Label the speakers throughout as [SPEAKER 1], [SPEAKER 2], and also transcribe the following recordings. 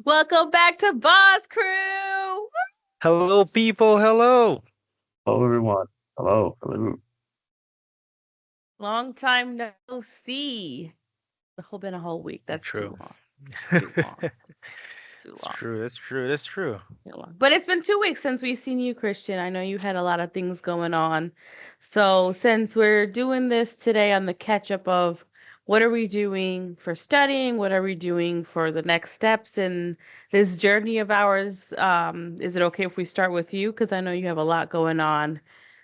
[SPEAKER 1] Welcome back to BawseCrew.
[SPEAKER 2] Hello, people. Hello.
[SPEAKER 3] Hello, everyone. Hello, hello.
[SPEAKER 1] Long time no see. Been a whole week. That's too
[SPEAKER 2] True.
[SPEAKER 1] long. Too long. Too
[SPEAKER 2] It's
[SPEAKER 1] long.
[SPEAKER 2] true. That's true. That's true.
[SPEAKER 1] Too long. But it's been 2 weeks since we've seen you, Christian. I know you had a lot of things going on. So since we're doing this today on the catch up of what are we doing for studying, what are we doing for the next steps in this journey of ours? Is it okay if we start with you? Because I know you have a lot going on.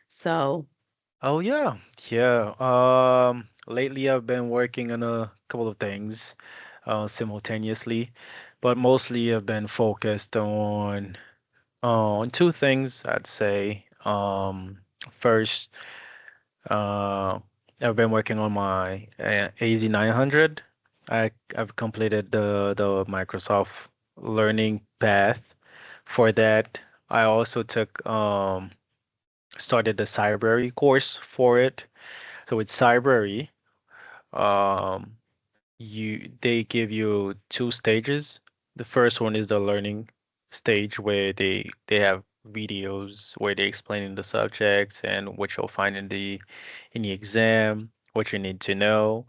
[SPEAKER 1] So.
[SPEAKER 2] Oh yeah. Yeah. Lately I've been working on a couple of things simultaneously, but mostly I've been focused on two things, I'd say. First, uh I've been working on my AZ 900. I've completed the Microsoft learning path. For that, I also took started the Cybersecurity course for it. So with Cybersecurity, um, they give you two stages. The first one is the learning stage where they have videos where they explaining the subjects and what you'll find in the exam, what you need to know.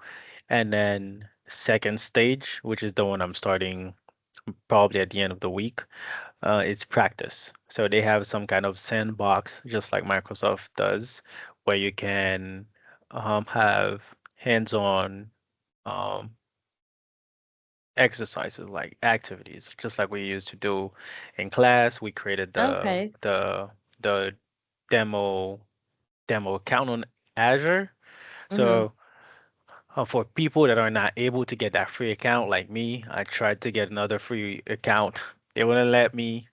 [SPEAKER 2] And then second stage, which is the one I'm starting probably at the end of the week, it's practice. So they have some kind of sandbox, just like Microsoft does, where you can have hands-on um, exercises like activities, just like we used to do in class. We created
[SPEAKER 1] Okay.
[SPEAKER 2] the demo demo account on Azure.
[SPEAKER 1] Mm-hmm.
[SPEAKER 2] So for people that are not able to get that free account, like me, I tried to get another free account. They wouldn't let me,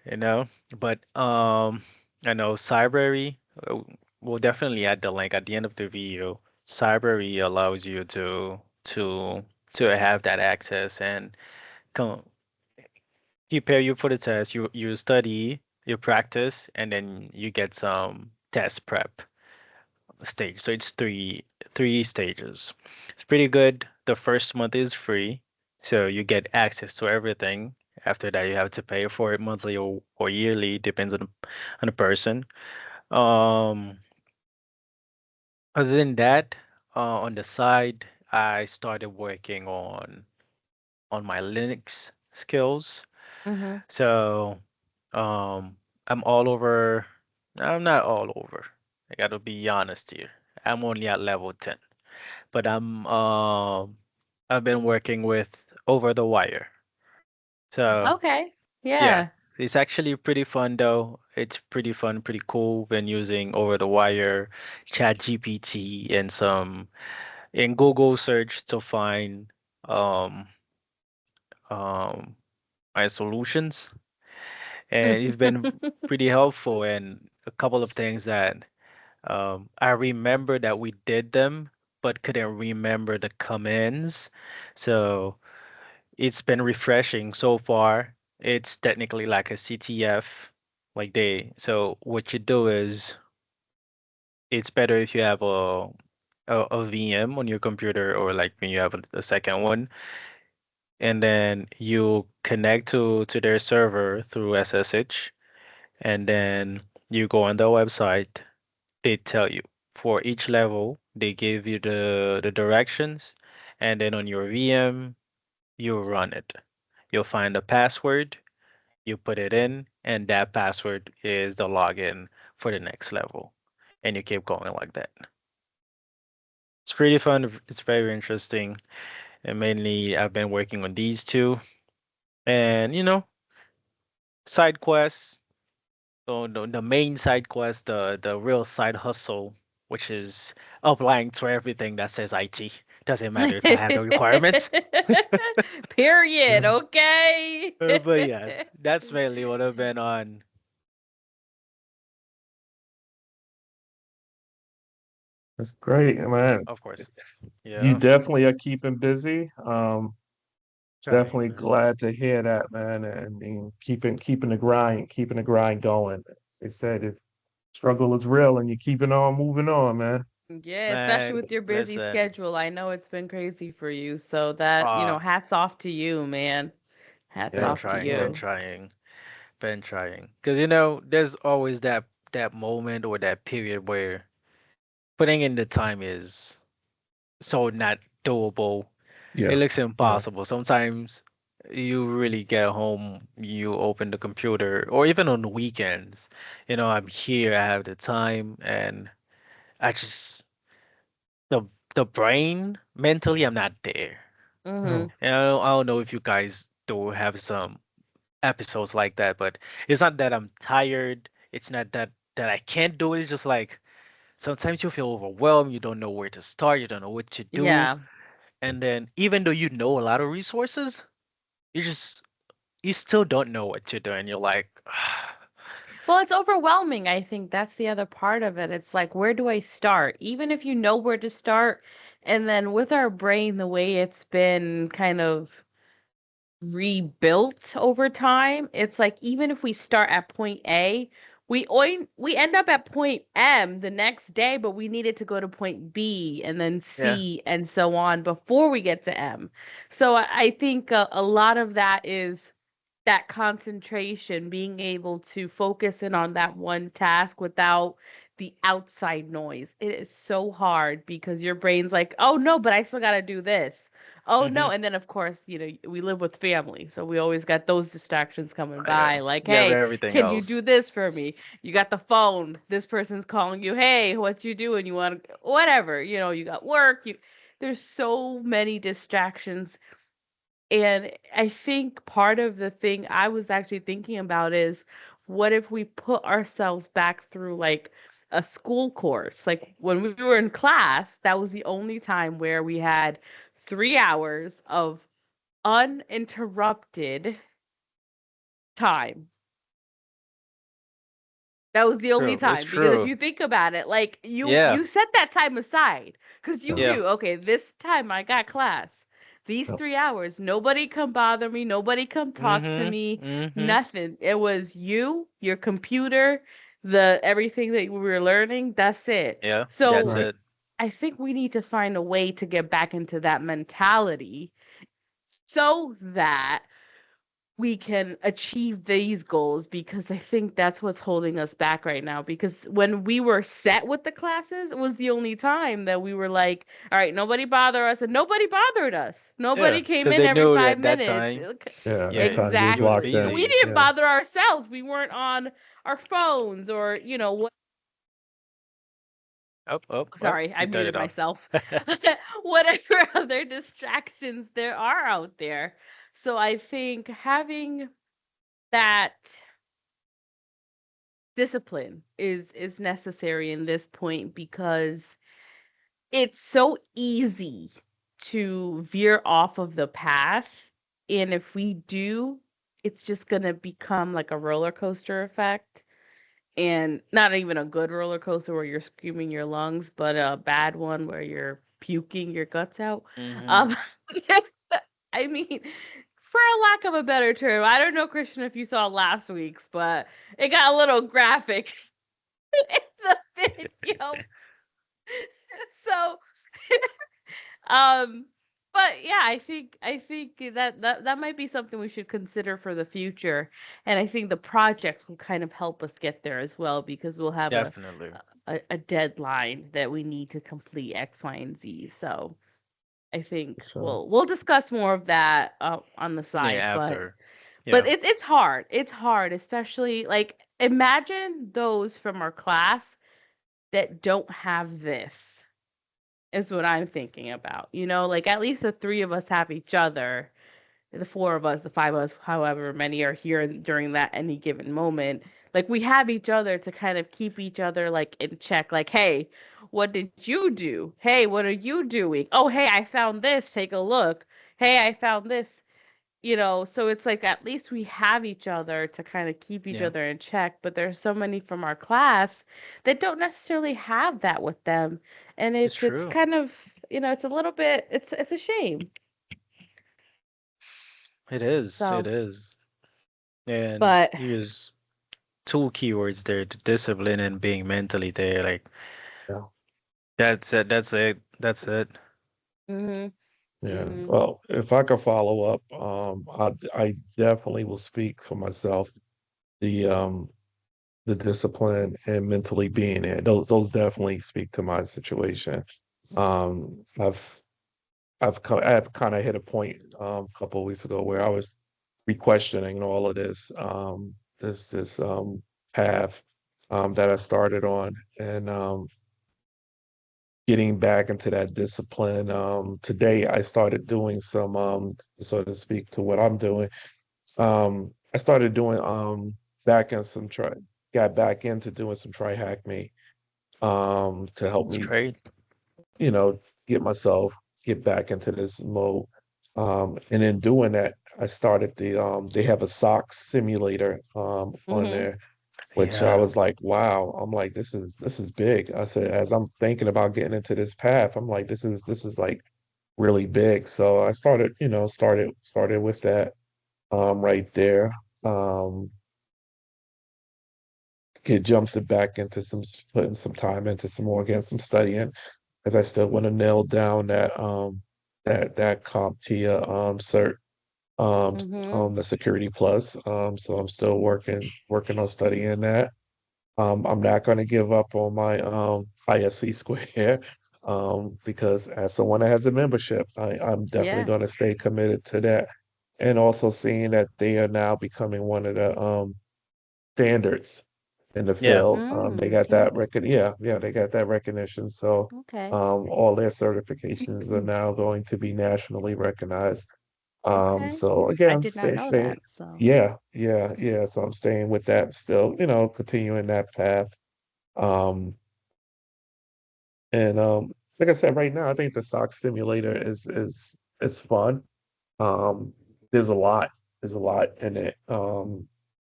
[SPEAKER 2] you know. But I know Cybery will definitely add the link at the end of the video. Cybery allows you to to have that access and come prepare you for the test. You study, you practice, and then you get some test prep stage. So it's three stages. It's pretty good. The first month is free, so you get access to everything. After that, you have to pay for it monthly or yearly, depends on the person. Um, Other than that, on the side, I started working on my Linux skills.
[SPEAKER 1] Mm-hmm.
[SPEAKER 2] So, um, I'm all over. I'm not all over. I gotta be honest here. I'm only at level 10. But I've been working with over the wire. So
[SPEAKER 1] Okay.
[SPEAKER 2] yeah,
[SPEAKER 1] Yeah.
[SPEAKER 2] it's actually pretty fun though. It's pretty fun, pretty cool when using over the wire, Chat GPT, and some in Google search to find um um my solutions. And it's been pretty helpful and a couple of things that I remember that we did them, but couldn't remember the commands. So it's been refreshing so far. It's technically like a CTF, like they. So what you do is it's better if you have a VM on your computer or like when you have a second one, and then you connect to their server through SSH, and then you go on the website. They tell you for each level, they give you the directions, and then on your VM, you run it. You'll find a password, you put it in, and that password is the login for the next level. And you keep going like that. It's pretty fun. It's very interesting. And mainly, I've been working on these two. And, side quests. So the main side quest, the real side hustle, which is applying to everything that says IT. Doesn't matter if I have the requirements.
[SPEAKER 1] Period. Okay.
[SPEAKER 2] But yes, that's mainly what I've been on.
[SPEAKER 3] That's great, man.
[SPEAKER 2] Of course.
[SPEAKER 3] You
[SPEAKER 2] Yeah.
[SPEAKER 3] definitely are keeping busy.
[SPEAKER 2] Trying,
[SPEAKER 3] Definitely
[SPEAKER 2] man.
[SPEAKER 3] glad to hear that, man. And keeping the grind going. They said if struggle is real and you're keeping on moving on, man.
[SPEAKER 1] Yeah, especially
[SPEAKER 2] Man,
[SPEAKER 1] with your busy
[SPEAKER 2] listen.
[SPEAKER 1] schedule. I know it's been crazy for you. So that,
[SPEAKER 2] Uh,
[SPEAKER 1] hats off to you, man. Hats
[SPEAKER 2] Been
[SPEAKER 3] Yeah,
[SPEAKER 1] off to
[SPEAKER 2] trying,
[SPEAKER 3] yeah.
[SPEAKER 2] been
[SPEAKER 1] you.
[SPEAKER 2] trying, been trying. Because there's always that moment or that period where putting in the time is so not doable. It
[SPEAKER 3] Yeah,
[SPEAKER 2] looks
[SPEAKER 3] yeah.
[SPEAKER 2] impossible. Sometimes you really get home, you open the computer, or even on the weekends. I'm here, I have the time, and I just the the brain mentally, I'm not there.
[SPEAKER 3] Yeah.
[SPEAKER 1] Mhm.
[SPEAKER 2] And I don't know if you guys do have some episodes like that, but it's not that I'm tired. It's not that I can't do it. It's just like sometimes you feel overwhelmed. You don't know where to start. You don't know what to do.
[SPEAKER 1] Yeah.
[SPEAKER 2] And then even though you know a lot of resources, you just you still don't know what to do, and you're like,
[SPEAKER 1] Well, it's overwhelming. I think that's the other part of it. It's like, where do I start? Even if you know where to start, and then with our brain, the way it's been kind of rebuilt over time, it's like even if we start at point A, we end up at point M the next day, but we needed to go to point B and then
[SPEAKER 2] yeah,
[SPEAKER 1] C and so on before we get to M. So I think a lot of that is that concentration, being able to focus in on that one task without the outside noise. It is so hard because your brain's like, oh no, but I still got to do this. Oh
[SPEAKER 2] hmm
[SPEAKER 1] no. And then, of course, we live with family. So we always got those distractions coming
[SPEAKER 2] yeah,
[SPEAKER 1] by. Like,
[SPEAKER 2] you have
[SPEAKER 1] hey,
[SPEAKER 2] everything
[SPEAKER 1] can you
[SPEAKER 2] else.
[SPEAKER 1] do this for me? You got the phone. This person's calling you. Hey, what you doing? You want to, whatever. You got work. There's so many distractions, and I think part of the thing I was actually thinking about is what if we put ourselves back through like a school course? Like when we were in class, that was the only time where we had 3 hours of uninterrupted time. That was the only
[SPEAKER 2] True, it's
[SPEAKER 1] time because if
[SPEAKER 2] true.
[SPEAKER 1] you think about it, like you
[SPEAKER 2] Yeah,
[SPEAKER 1] you set that time aside because you
[SPEAKER 3] Yeah.
[SPEAKER 2] yeah.
[SPEAKER 1] knew, okay, this time I got class. These
[SPEAKER 3] Yeah.
[SPEAKER 1] 3 hours, nobody come bother me, nobody come talk to
[SPEAKER 2] Mhm,
[SPEAKER 1] me,
[SPEAKER 2] mhm.
[SPEAKER 1] nothing. It was you, your computer, the everything that we were learning. That's it.
[SPEAKER 2] Yeah, that's
[SPEAKER 1] So
[SPEAKER 3] Right.
[SPEAKER 2] it.
[SPEAKER 1] I think we need to find a way to get back into that mentality so that we can achieve these goals, because I think that's what's holding us back right now. Because when we were set with the classes, it was the only time that we were like, all right, nobody bother us, and nobody bothered us.
[SPEAKER 2] Yeah,
[SPEAKER 1] Nobody came
[SPEAKER 2] because
[SPEAKER 1] in
[SPEAKER 2] they
[SPEAKER 1] every
[SPEAKER 2] knew
[SPEAKER 1] five
[SPEAKER 2] that
[SPEAKER 1] minutes.
[SPEAKER 2] time.
[SPEAKER 3] Yeah. That
[SPEAKER 2] Yeah,
[SPEAKER 3] time you was
[SPEAKER 2] you was
[SPEAKER 3] locked
[SPEAKER 1] Exactly.
[SPEAKER 3] in.
[SPEAKER 1] We
[SPEAKER 2] busy.
[SPEAKER 1] didn't
[SPEAKER 3] Yeah.
[SPEAKER 1] bother ourselves. We weren't on our phones or,
[SPEAKER 2] Up, up, up.
[SPEAKER 1] sorry, I
[SPEAKER 2] You turned
[SPEAKER 1] muted
[SPEAKER 2] it off.
[SPEAKER 1] myself. Whatever other distractions there are out there. So I think having that discipline is necessary in this point, because it's so easy to veer off of the path, and if we do, it's just going to become like a roller coaster effect, and not even a good roller coaster where you're screaming your lungs, but a bad one where you're puking your guts out.
[SPEAKER 2] Mhm.
[SPEAKER 1] um I mean, for a lack of a better term, I don't know, Christian, if you saw last week's, but it got a little graphic in the video. So, um, but yeah, I think that might be something we should consider for the future, and I think the projects will kind of help us get there as well, because we'll have
[SPEAKER 2] Definitely.
[SPEAKER 1] a deadline that we need to complete X, Y, and Z. So I think
[SPEAKER 3] So
[SPEAKER 1] we'll discuss more of that on the
[SPEAKER 2] Yeah,
[SPEAKER 1] side, but
[SPEAKER 2] after.
[SPEAKER 1] but
[SPEAKER 2] Yeah,
[SPEAKER 1] it's hard. It's hard, especially like imagine those from our class that don't have this, is what I'm thinking about. Like at least the three of us have each other. The four of us, the five of us, however many are here during that any given moment. Like we have each other to kind of keep each other like in check. Like, hey, what did you do? Hey, what are you doing? Oh, hey, I found this. Take a look. Hey, I found this. So it's like at least we have each other to kind of keep each
[SPEAKER 2] yeah,
[SPEAKER 1] other in check, but there's so many from our class that don't necessarily have that with them, and
[SPEAKER 2] it's
[SPEAKER 1] it's
[SPEAKER 2] true.
[SPEAKER 1] kind of, it's a little bit, it's a shame.
[SPEAKER 2] It is. It
[SPEAKER 1] So,
[SPEAKER 2] is. And
[SPEAKER 1] but
[SPEAKER 2] you use two keywords there, the discipline and being mentally there. Like
[SPEAKER 3] yeah.
[SPEAKER 2] that's it. That's it. That's it.
[SPEAKER 1] mhm.
[SPEAKER 3] Yeah.
[SPEAKER 1] Mhm.
[SPEAKER 3] Well, if I could follow up, I definitely will speak for myself. The the discipline and mentally being there. Those definitely speak to my situation. Um, I've I've kind of hit a point a couple of weeks ago where I was re-questioning all of this this path that I started on, and getting back into that discipline. Today I started doing some so to speak to what I'm doing. I started doing back in some try got back into doing some try hack me to help
[SPEAKER 2] It's
[SPEAKER 3] me,
[SPEAKER 2] great.
[SPEAKER 3] you know, get myself get back into this mode. And in doing that, I started they have a SOC simulator on
[SPEAKER 1] Mhm.
[SPEAKER 3] there, which I
[SPEAKER 2] Yeah.
[SPEAKER 3] was like, wow, I'm like, this is big. I said, as I'm thinking about getting into this path, I'm like, this is like really big. So I started, started with that right there. Um, get jumped it back into putting some time into some more, getting some studying, because I still want to nail down that CompTIA cert
[SPEAKER 1] Mhm.
[SPEAKER 3] the Security Plus. So I'm still working on studying that. I'm not going to give up on my ISC square because as someone that has a membership, I'm definitely
[SPEAKER 1] Yeah.
[SPEAKER 3] going to stay committed to that. And also seeing that they are now becoming one of the standards in the
[SPEAKER 2] Yeah.
[SPEAKER 3] field. They
[SPEAKER 1] Mm.
[SPEAKER 3] got that yeah, they got that recognition. So
[SPEAKER 1] Okay.
[SPEAKER 3] all their certifications are now going to be nationally recognized.
[SPEAKER 1] Okay.
[SPEAKER 3] So
[SPEAKER 1] I
[SPEAKER 3] again,
[SPEAKER 1] did not know
[SPEAKER 3] stay,
[SPEAKER 1] that. So,
[SPEAKER 3] yeah. So I'm staying with that still, continuing that path. Um, and like I said, right now, I think the SOC simulator is fun. Um, there's a lot, there's a lot in it.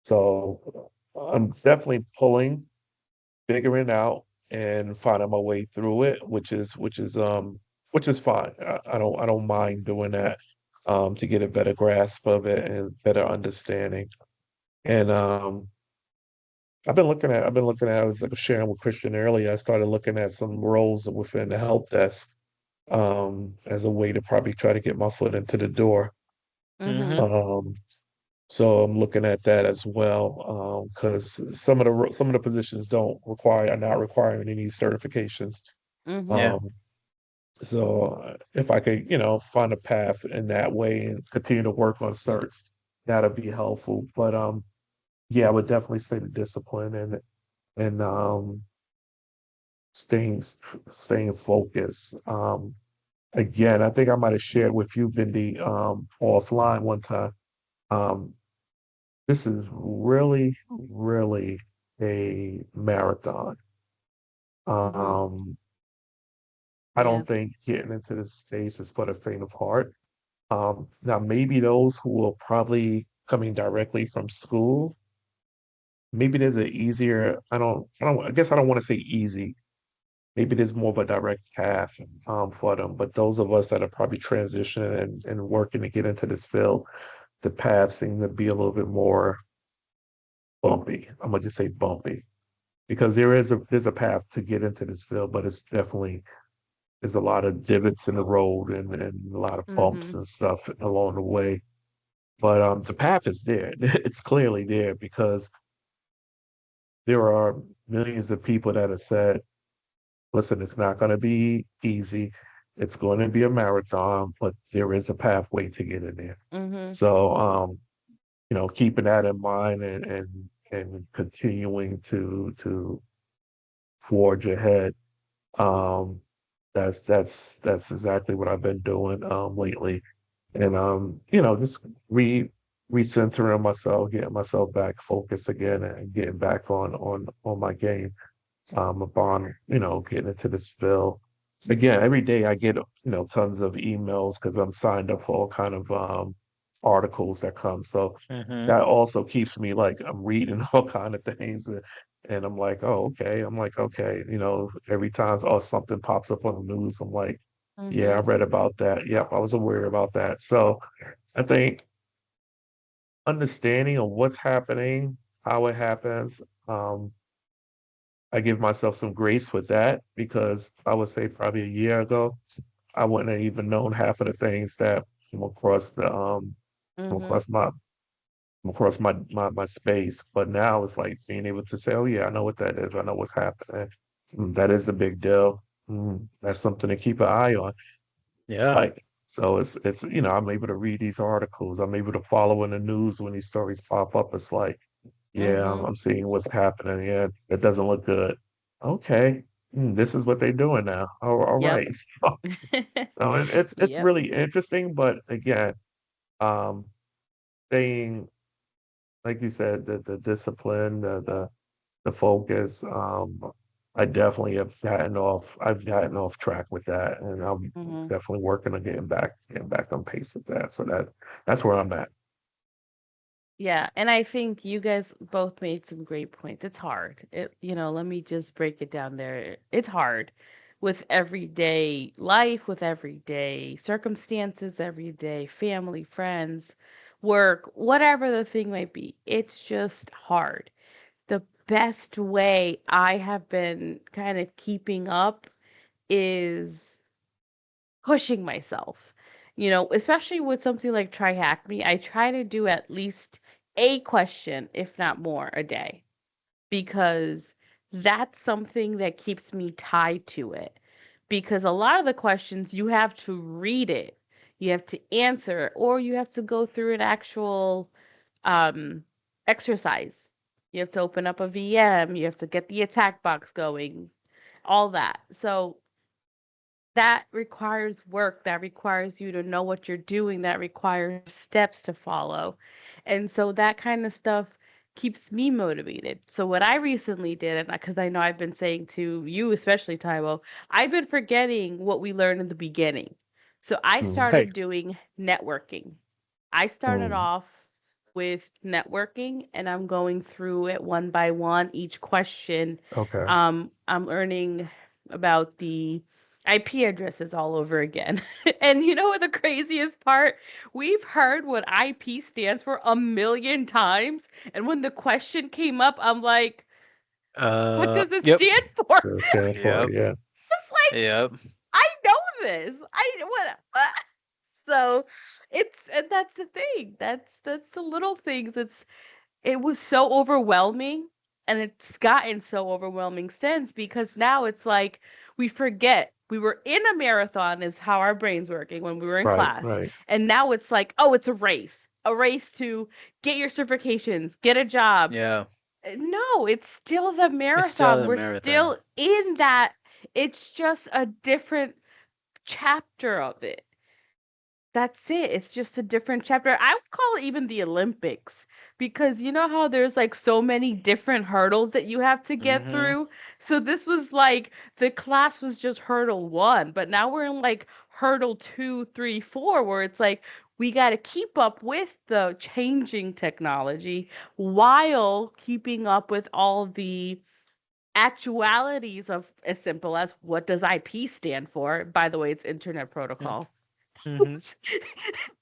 [SPEAKER 3] So I'm definitely pulling, figuring out, and finding my way through it, which is fine. I don't mind doing that to get a better grasp of it and better understanding. And I've been looking at, I was like sharing with Christian earlier, I started looking at some roles within the help desk as a way to probably try to get my foot into the door.
[SPEAKER 2] Mm-hmm.
[SPEAKER 1] mhm.
[SPEAKER 3] Um, so I'm looking at that as well, because some of the positions don't require are not requiring any certifications.
[SPEAKER 1] Mhm.
[SPEAKER 2] Yeah.
[SPEAKER 3] Um, so if I could, find a path in that way and continue to work on certs, that'd be helpful. But yeah, I would definitely say the discipline and staying staying focused. Again, I think I might have shared with you, Bindi, offline one time. Um, this is really, really a marathon.
[SPEAKER 1] Mhm.
[SPEAKER 3] Um, I
[SPEAKER 1] Yeah.
[SPEAKER 3] don't think getting into this space is for the faint of heart. Now, maybe those who will probably coming directly from school, maybe there's an easier, I guess I don't want to say easy. Maybe there's more of a direct path for them. But those of us that are probably transitioning and working to get into this field, the path seem to be a little bit more bumpy. I'm gonna just say bumpy because there's a path to get into this field, but it's definitely there's a lot of divots in the road and a lot of bumps
[SPEAKER 1] Mhm.
[SPEAKER 3] and stuff along the way. But the path is there. It's clearly there because there are millions of people that have said, listen, it's not going to be easy. It's going to be a marathon, but there is a pathway to get in there.
[SPEAKER 1] Mhm.
[SPEAKER 3] So, keeping that in mind and continuing to forge ahead. Um, that's exactly what I've been doing lately. And just re recentering myself, getting myself back focused again and getting back on my game upon, getting into this field. Again, every day I get, tons of emails because I'm signed up for all kind of articles that come. So
[SPEAKER 2] Mm-hmm.
[SPEAKER 3] that also keeps me like I'm reading all kind of things and I'm like, oh, okay. I'm like, okay, every time something pops up on the news, I'm like, yeah, I
[SPEAKER 1] Mhm.
[SPEAKER 3] read about that. Yep, I was aware about that. So I think understanding of what's happening, how it happens, I give myself some grace with that because I would say probably a year ago, I wouldn't have even known half of the things that come across the come
[SPEAKER 1] Mm-hmm.
[SPEAKER 3] across my space. But now it's like being able to say, oh yeah, I know what that is. I know what's happening. That is a big deal. That's something to keep an eye on. It's
[SPEAKER 2] Yeah.
[SPEAKER 3] like so it's I'm able to read these articles. I'm able to follow in the news when these stories pop up. It's like, yeah,
[SPEAKER 1] Mm-hmm.
[SPEAKER 3] I'm seeing what's happening. Yeah, it doesn't look good. Okay, this is what they're doing now. All
[SPEAKER 1] Yep.
[SPEAKER 3] right. So it's
[SPEAKER 1] Yep.
[SPEAKER 3] really interesting, but again, um, staying like you said, the discipline, the focus. I definitely have gotten off. I've gotten off track with that, and I'm
[SPEAKER 1] Mm-hmm.
[SPEAKER 3] definitely working on getting back on pace with that. So that's where I'm at.
[SPEAKER 1] Yeah, and I think you guys both made some great points. It's hard. Let me just break it down there. It's hard with everyday life, with everyday circumstances, everyday family, friends, work, whatever the thing might be. It's just hard. The best way I have been kind of keeping up is pushing myself. Especially with something like Try Hack Me, I try to do at least a question, if not more, a day, because that's something that keeps me tied to it. Because a lot of the questions, you have to read it, you have to answer it, or you have to go through an actual um, exercise. You have to open up a VM, you have to get the attack box going, all that. So that requires work, that requires you to know what you're doing, that requires steps to follow. And so that kind of stuff keeps me motivated. So what I recently did, and because I know I've been saying to you, especially Tybo, I've been forgetting what we learned in the beginning. So I
[SPEAKER 3] Mm,
[SPEAKER 2] Hey.
[SPEAKER 1] started doing networking. I started
[SPEAKER 3] mm,
[SPEAKER 1] off with networking, and I'm going through it one by one, each question.
[SPEAKER 3] okay.
[SPEAKER 1] I'm learning about the IP addresses all over again. And you know what the craziest part? We've heard what IP stands for a million times. And when the question came up, I'm like, what does it
[SPEAKER 2] Yep.
[SPEAKER 1] stand for?
[SPEAKER 3] To stand for
[SPEAKER 2] Yep.
[SPEAKER 3] it, yeah.
[SPEAKER 1] It's like,
[SPEAKER 2] Yep.
[SPEAKER 1] I know this. What? So and that's the thing. That's the little things. It was so overwhelming, and it's gotten so overwhelming since, because now it's like we forget we were in a marathon is how our brain's working when we were in
[SPEAKER 3] Right,
[SPEAKER 1] class,
[SPEAKER 3] right,
[SPEAKER 1] and now it's like, oh, it's a race to get your certifications, get a job.
[SPEAKER 2] Yeah.
[SPEAKER 1] No, it's still the
[SPEAKER 2] It's still
[SPEAKER 1] marathon.
[SPEAKER 2] a
[SPEAKER 1] We're
[SPEAKER 2] marathon.
[SPEAKER 1] still in that. It's just a different chapter of it. That's it. It's just a different chapter. I would call it even the Olympics, because you know how there's like so many different hurdles that you have to get
[SPEAKER 2] Mm-hmm.
[SPEAKER 1] through. So this was like the class was just hurdle one, but now we're in like hurdle two, three, four, where it's like we got to keep up with the changing technology while keeping up with all the actualities of, as simple as, what does IP stand for? By the way, it's Internet
[SPEAKER 2] Yep.
[SPEAKER 1] Protocol.
[SPEAKER 2] Mm-hmm.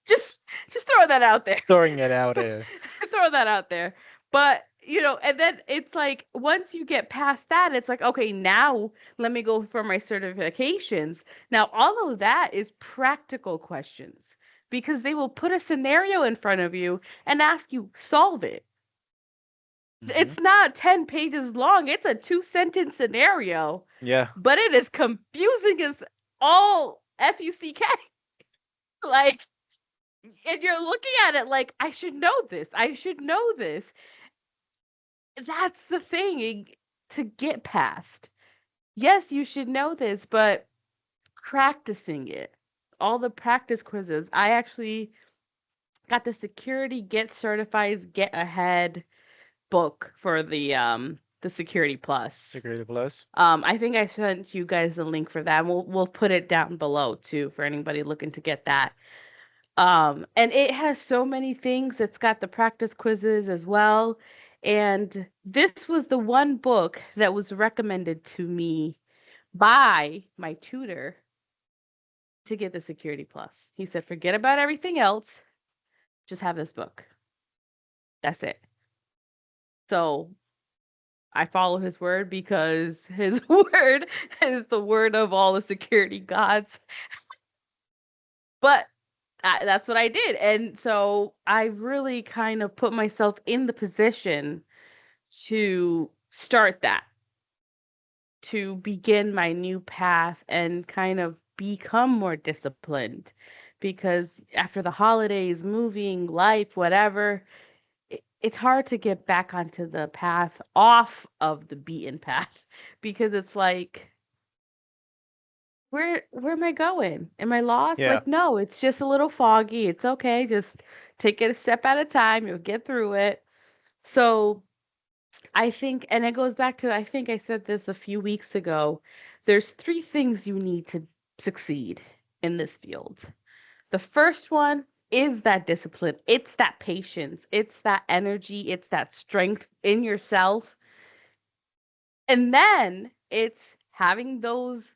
[SPEAKER 1] just just throw that out there.
[SPEAKER 2] Throwing it out there.
[SPEAKER 1] Throw that out there. But, and then it's like once you get past that, it's like, okay, now let me go for my certifications. Now, all of that is practical questions, because they will put a scenario in front of you and ask you, solve it.
[SPEAKER 2] Mm-hmm.
[SPEAKER 1] It's not 10 pages long, it's a two-sentence scenario,
[SPEAKER 2] Yeah.
[SPEAKER 1] but it is confusing as all FUCK. Like, and you're looking at it like, I should know this. I should know this. That's the thing to get past. Yes, you should know this, but practicing it. All the practice quizzes. I actually got the Security Get Certified Get Ahead book for the Security Plus.
[SPEAKER 2] Security Plus.
[SPEAKER 1] I think I sent you guys the link for that. We'll put it down below too for anybody looking to get that. And it has so many things. It's got the practice quizzes as well. And this was the one book that was recommended to me by my tutor to get the Security Plus. He said, forget about everything else, just have this book. That's it. So I follow his word, because his word is the word of all the security gods. But that's what I did. And so I really kind of put myself in the position to start that, to begin my new path and kind of become more disciplined. Because after the holidays, moving, life, whatever, it's hard to get back onto the path off of the beaten path because it's like, where am I going? Am I lost?
[SPEAKER 2] Yeah.
[SPEAKER 1] Like, no, it's just a little foggy. It's okay. Just take it a step at a time. You'll get through it. So I think, and it goes back to, I think I said this a few weeks ago. There's three things you need to succeed in this field. The first one is that discipline. It's that patience. It's that energy. It's that strength in yourself. And then it's having those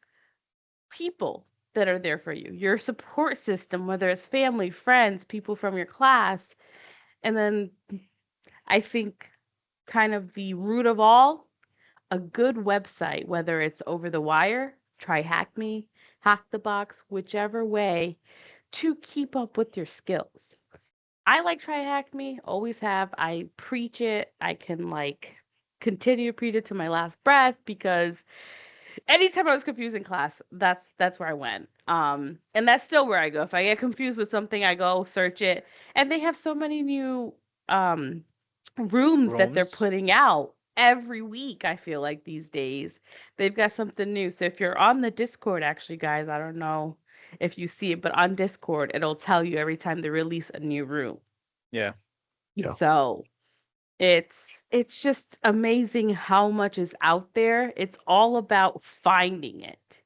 [SPEAKER 1] people that are there for you, your support system, whether it's family, friends, people from your class. And then I think kind of the root of all, a good website, whether it's over the wire, try Hack Me, Hack the Box, whichever way, to keep up with your skills. I like Try Hack Me, always have. I preach it. I can like continue to preach it to my last breath because anytime I was confused in class, that's where I went. And that's still where I go. If I get confused with something, I go search it. And they have so many new um rooms that they're
[SPEAKER 2] Rooms.
[SPEAKER 1] putting out every week, I feel like these days. They've got something new. So if you're on the Discord, actually, guys, I don't know if you see it, but on Discord, it'll tell you every time they release a new room.
[SPEAKER 2] Yeah.
[SPEAKER 3] Yeah.
[SPEAKER 1] So it's just amazing how much is out there. It's all about finding it.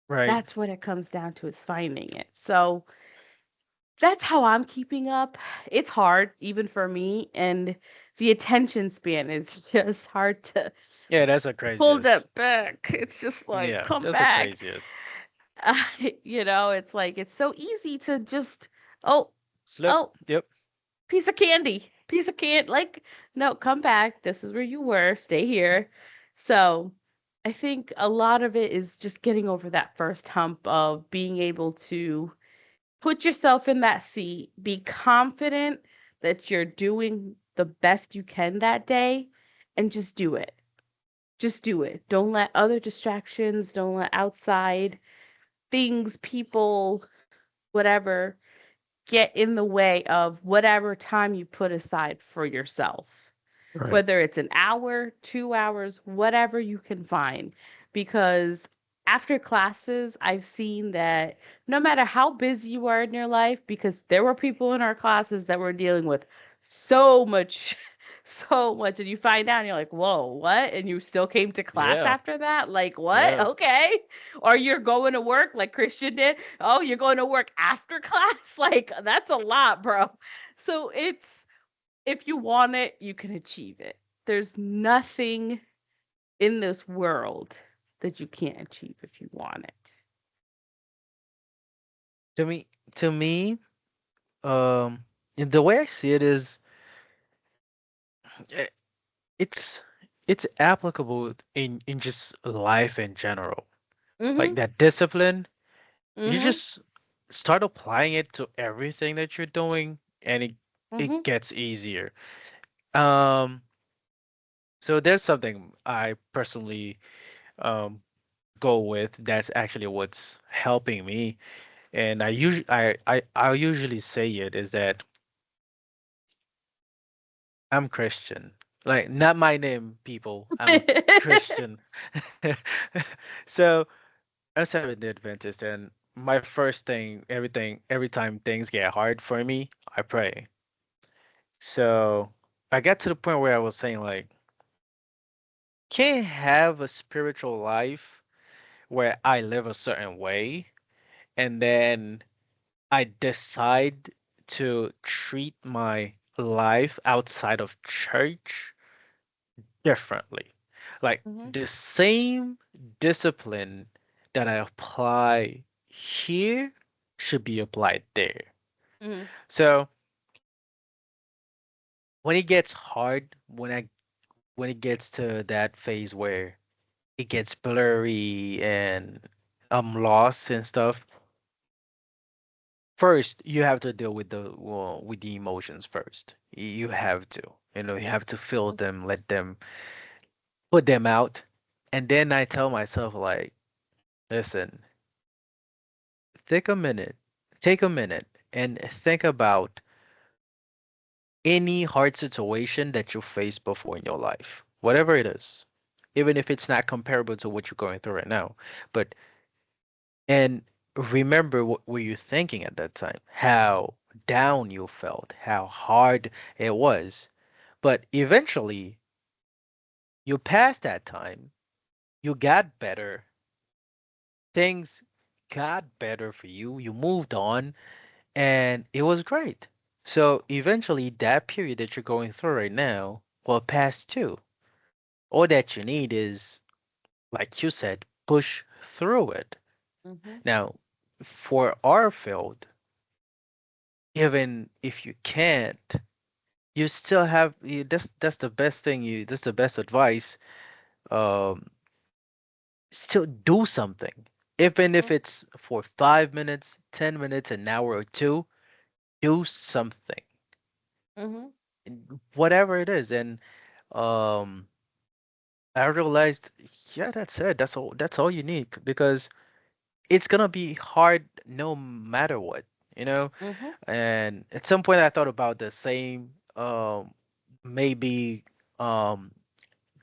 [SPEAKER 2] Right.
[SPEAKER 1] That's what it comes down to, is finding it. So that's how I'm keeping up. It's hard even for me, and the attention span is just hard to
[SPEAKER 2] Yeah, that's the
[SPEAKER 1] pull
[SPEAKER 2] craziest.
[SPEAKER 1] that back. It's just like,
[SPEAKER 2] Yeah,
[SPEAKER 1] come
[SPEAKER 2] that's the
[SPEAKER 1] back.
[SPEAKER 2] craziest.
[SPEAKER 1] Uh, it's like it's so easy to just, oh,
[SPEAKER 2] Slip.
[SPEAKER 1] oh,
[SPEAKER 2] Yep.
[SPEAKER 1] piece of candy. Like, no, come back. This is where you were. Stay here. So I think a lot of it is just getting over that first hump of being able to put yourself in that seat, be confident that you're doing the best you can that day, and just do it. Just do it. Don't let other distractions, don't let outside things, people, whatever, get in the way of whatever time you put aside for yourself,
[SPEAKER 3] Right.
[SPEAKER 1] whether it's an hour, 2 hours, whatever you can find. Because after classes, I've seen that no matter how busy you are in your life, because there were people in our classes that were dealing with so much, so much, and you find out and you're like, whoa, what? And you still came to class
[SPEAKER 2] Yeah.
[SPEAKER 1] after that? Like, what?
[SPEAKER 2] Yeah.
[SPEAKER 1] Okay. Or you're going to work like Christian did. Oh, you're going to work after class? Like, that's a lot, bro. So if you want it, you can achieve it. There's nothing in this world that you can't achieve if you want it.
[SPEAKER 2] To me, to me, and the way I see it is, eh, it's it's applicable in just life in general. Like
[SPEAKER 1] Mhm.
[SPEAKER 2] that discipline, you
[SPEAKER 1] Mhm.
[SPEAKER 2] just start applying it to everything that you're doing, and it
[SPEAKER 1] Mhm.
[SPEAKER 2] gets easier. Um, so there's something I personally um go with that's actually what's helping me, and I usually say it is that I'm Christian. Like, not my name, people. I'm Christian. So I'm Seventh Day Adventist, and my first thing, every time things get hard for me, I pray. So I got to the point where I was saying like, can't have a spiritual life where I live a certain way, and then I decide to treat my life outside of church differently. Like
[SPEAKER 1] Mhm.
[SPEAKER 2] the same discipline that I apply here should be applied there.
[SPEAKER 1] Mhm.
[SPEAKER 2] So when it gets hard, when it gets to that phase where it gets blurry and I'm lost and stuff, first you have to deal with the emotions first. You have to, you have to feel them, let them put them out. And then I tell myself like, listen, take a minute, take a minute and think about any hard situation that you faced before in your life, whatever it is, even if it's not comparable to what you're going through right now. But and remember what were you thinking at that time, how down you felt, how hard it was. But eventually, you passed that time, you got better, things got better for you, you moved on, and it was great. So eventually, that period that you're going through right now will pass too. All that you need is, like you said, push through it.
[SPEAKER 1] Mhm.
[SPEAKER 2] Now, for our field, even if you can't, you still have that's the best thing that's the best advice. Um, Still do something. Even if it's for 5 minutes, 10 minutes, an hour or two, do something.
[SPEAKER 1] Mhm.
[SPEAKER 2] Whatever it is. And um I realized, yeah, that's it. That's all you need because it's gonna be hard no matter what, you know?
[SPEAKER 1] Mhm.
[SPEAKER 2] And at some point I thought about the same maybe um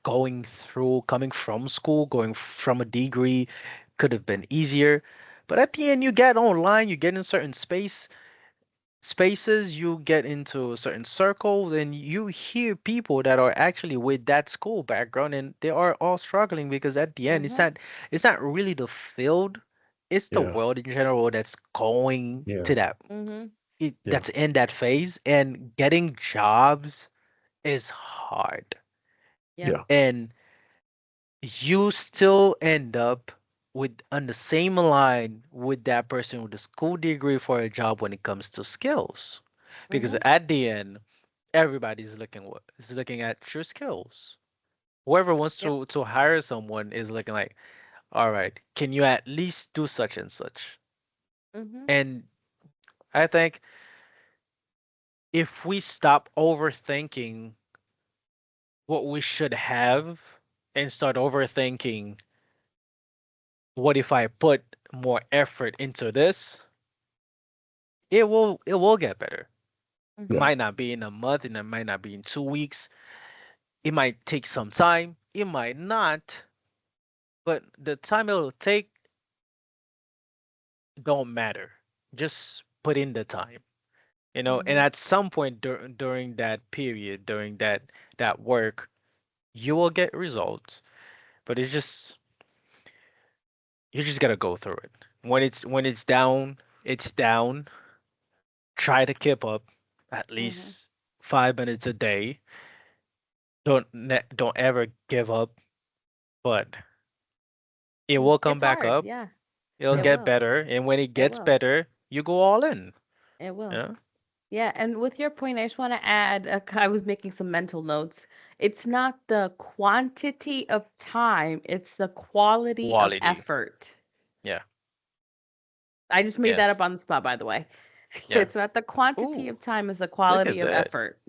[SPEAKER 2] coming from school, going from a degree could have been easier. But at the end, you get online, you get in certain spaces, you get into certain circles, and you hear people that are actually with that school background, and they are all struggling because at the end,
[SPEAKER 1] Mhm.
[SPEAKER 2] it's not really the field, it's the
[SPEAKER 3] Yeah.
[SPEAKER 2] world in general that's going
[SPEAKER 3] Yeah.
[SPEAKER 2] to
[SPEAKER 1] Mhm.
[SPEAKER 3] Yeah.
[SPEAKER 2] that's in that phase, and getting jobs is hard.
[SPEAKER 1] Yep.
[SPEAKER 3] Yeah.
[SPEAKER 2] And you still end up with on the same line with that person with a school degree for a job when it comes to skills. Because
[SPEAKER 1] Mhm.
[SPEAKER 2] at the end, everybody's looking at your skills. Whoever wants
[SPEAKER 1] Yep.
[SPEAKER 2] to hire someone is looking like, all right, can you at least do such and such?
[SPEAKER 1] Mhm.
[SPEAKER 2] And I think if we stop overthinking what we should have and start overthinking what if I put more effort into this, it will get better. It
[SPEAKER 1] Mhm.
[SPEAKER 3] Yeah.
[SPEAKER 2] might not be in a month and it might not be in 2 weeks. It might take some time. It might not, but the time it'll take don't matter. Just put in the time, and
[SPEAKER 1] Mhm.
[SPEAKER 2] at some point during that period, during that work, you will get results. But you just gotta go through it. When it's down, it's down. Try to keep up at
[SPEAKER 1] Mhm.
[SPEAKER 2] least 5 minutes a day. Don't ever give up, but it will come
[SPEAKER 1] It's
[SPEAKER 2] back
[SPEAKER 1] hard.
[SPEAKER 2] up.
[SPEAKER 1] Yeah.
[SPEAKER 2] It'll
[SPEAKER 1] It
[SPEAKER 3] Yeah.
[SPEAKER 2] get
[SPEAKER 1] will.
[SPEAKER 2] better, and when it
[SPEAKER 1] It
[SPEAKER 2] gets
[SPEAKER 1] will.
[SPEAKER 2] better, you go all in.
[SPEAKER 1] It will.
[SPEAKER 2] Yeah,
[SPEAKER 1] Yeah, and with your point, I just want to add, I was making some mental notes. It's not the quantity of time, it's the quality of
[SPEAKER 2] quality.
[SPEAKER 1] effort.
[SPEAKER 2] Yeah,
[SPEAKER 1] I just made
[SPEAKER 2] yeah,
[SPEAKER 1] that up on the spot, by the way.
[SPEAKER 2] yeah.
[SPEAKER 1] It's not the quantity
[SPEAKER 2] Ooh,
[SPEAKER 1] of time, it's the
[SPEAKER 2] look
[SPEAKER 1] quality
[SPEAKER 2] at
[SPEAKER 1] of
[SPEAKER 2] that.
[SPEAKER 1] effort.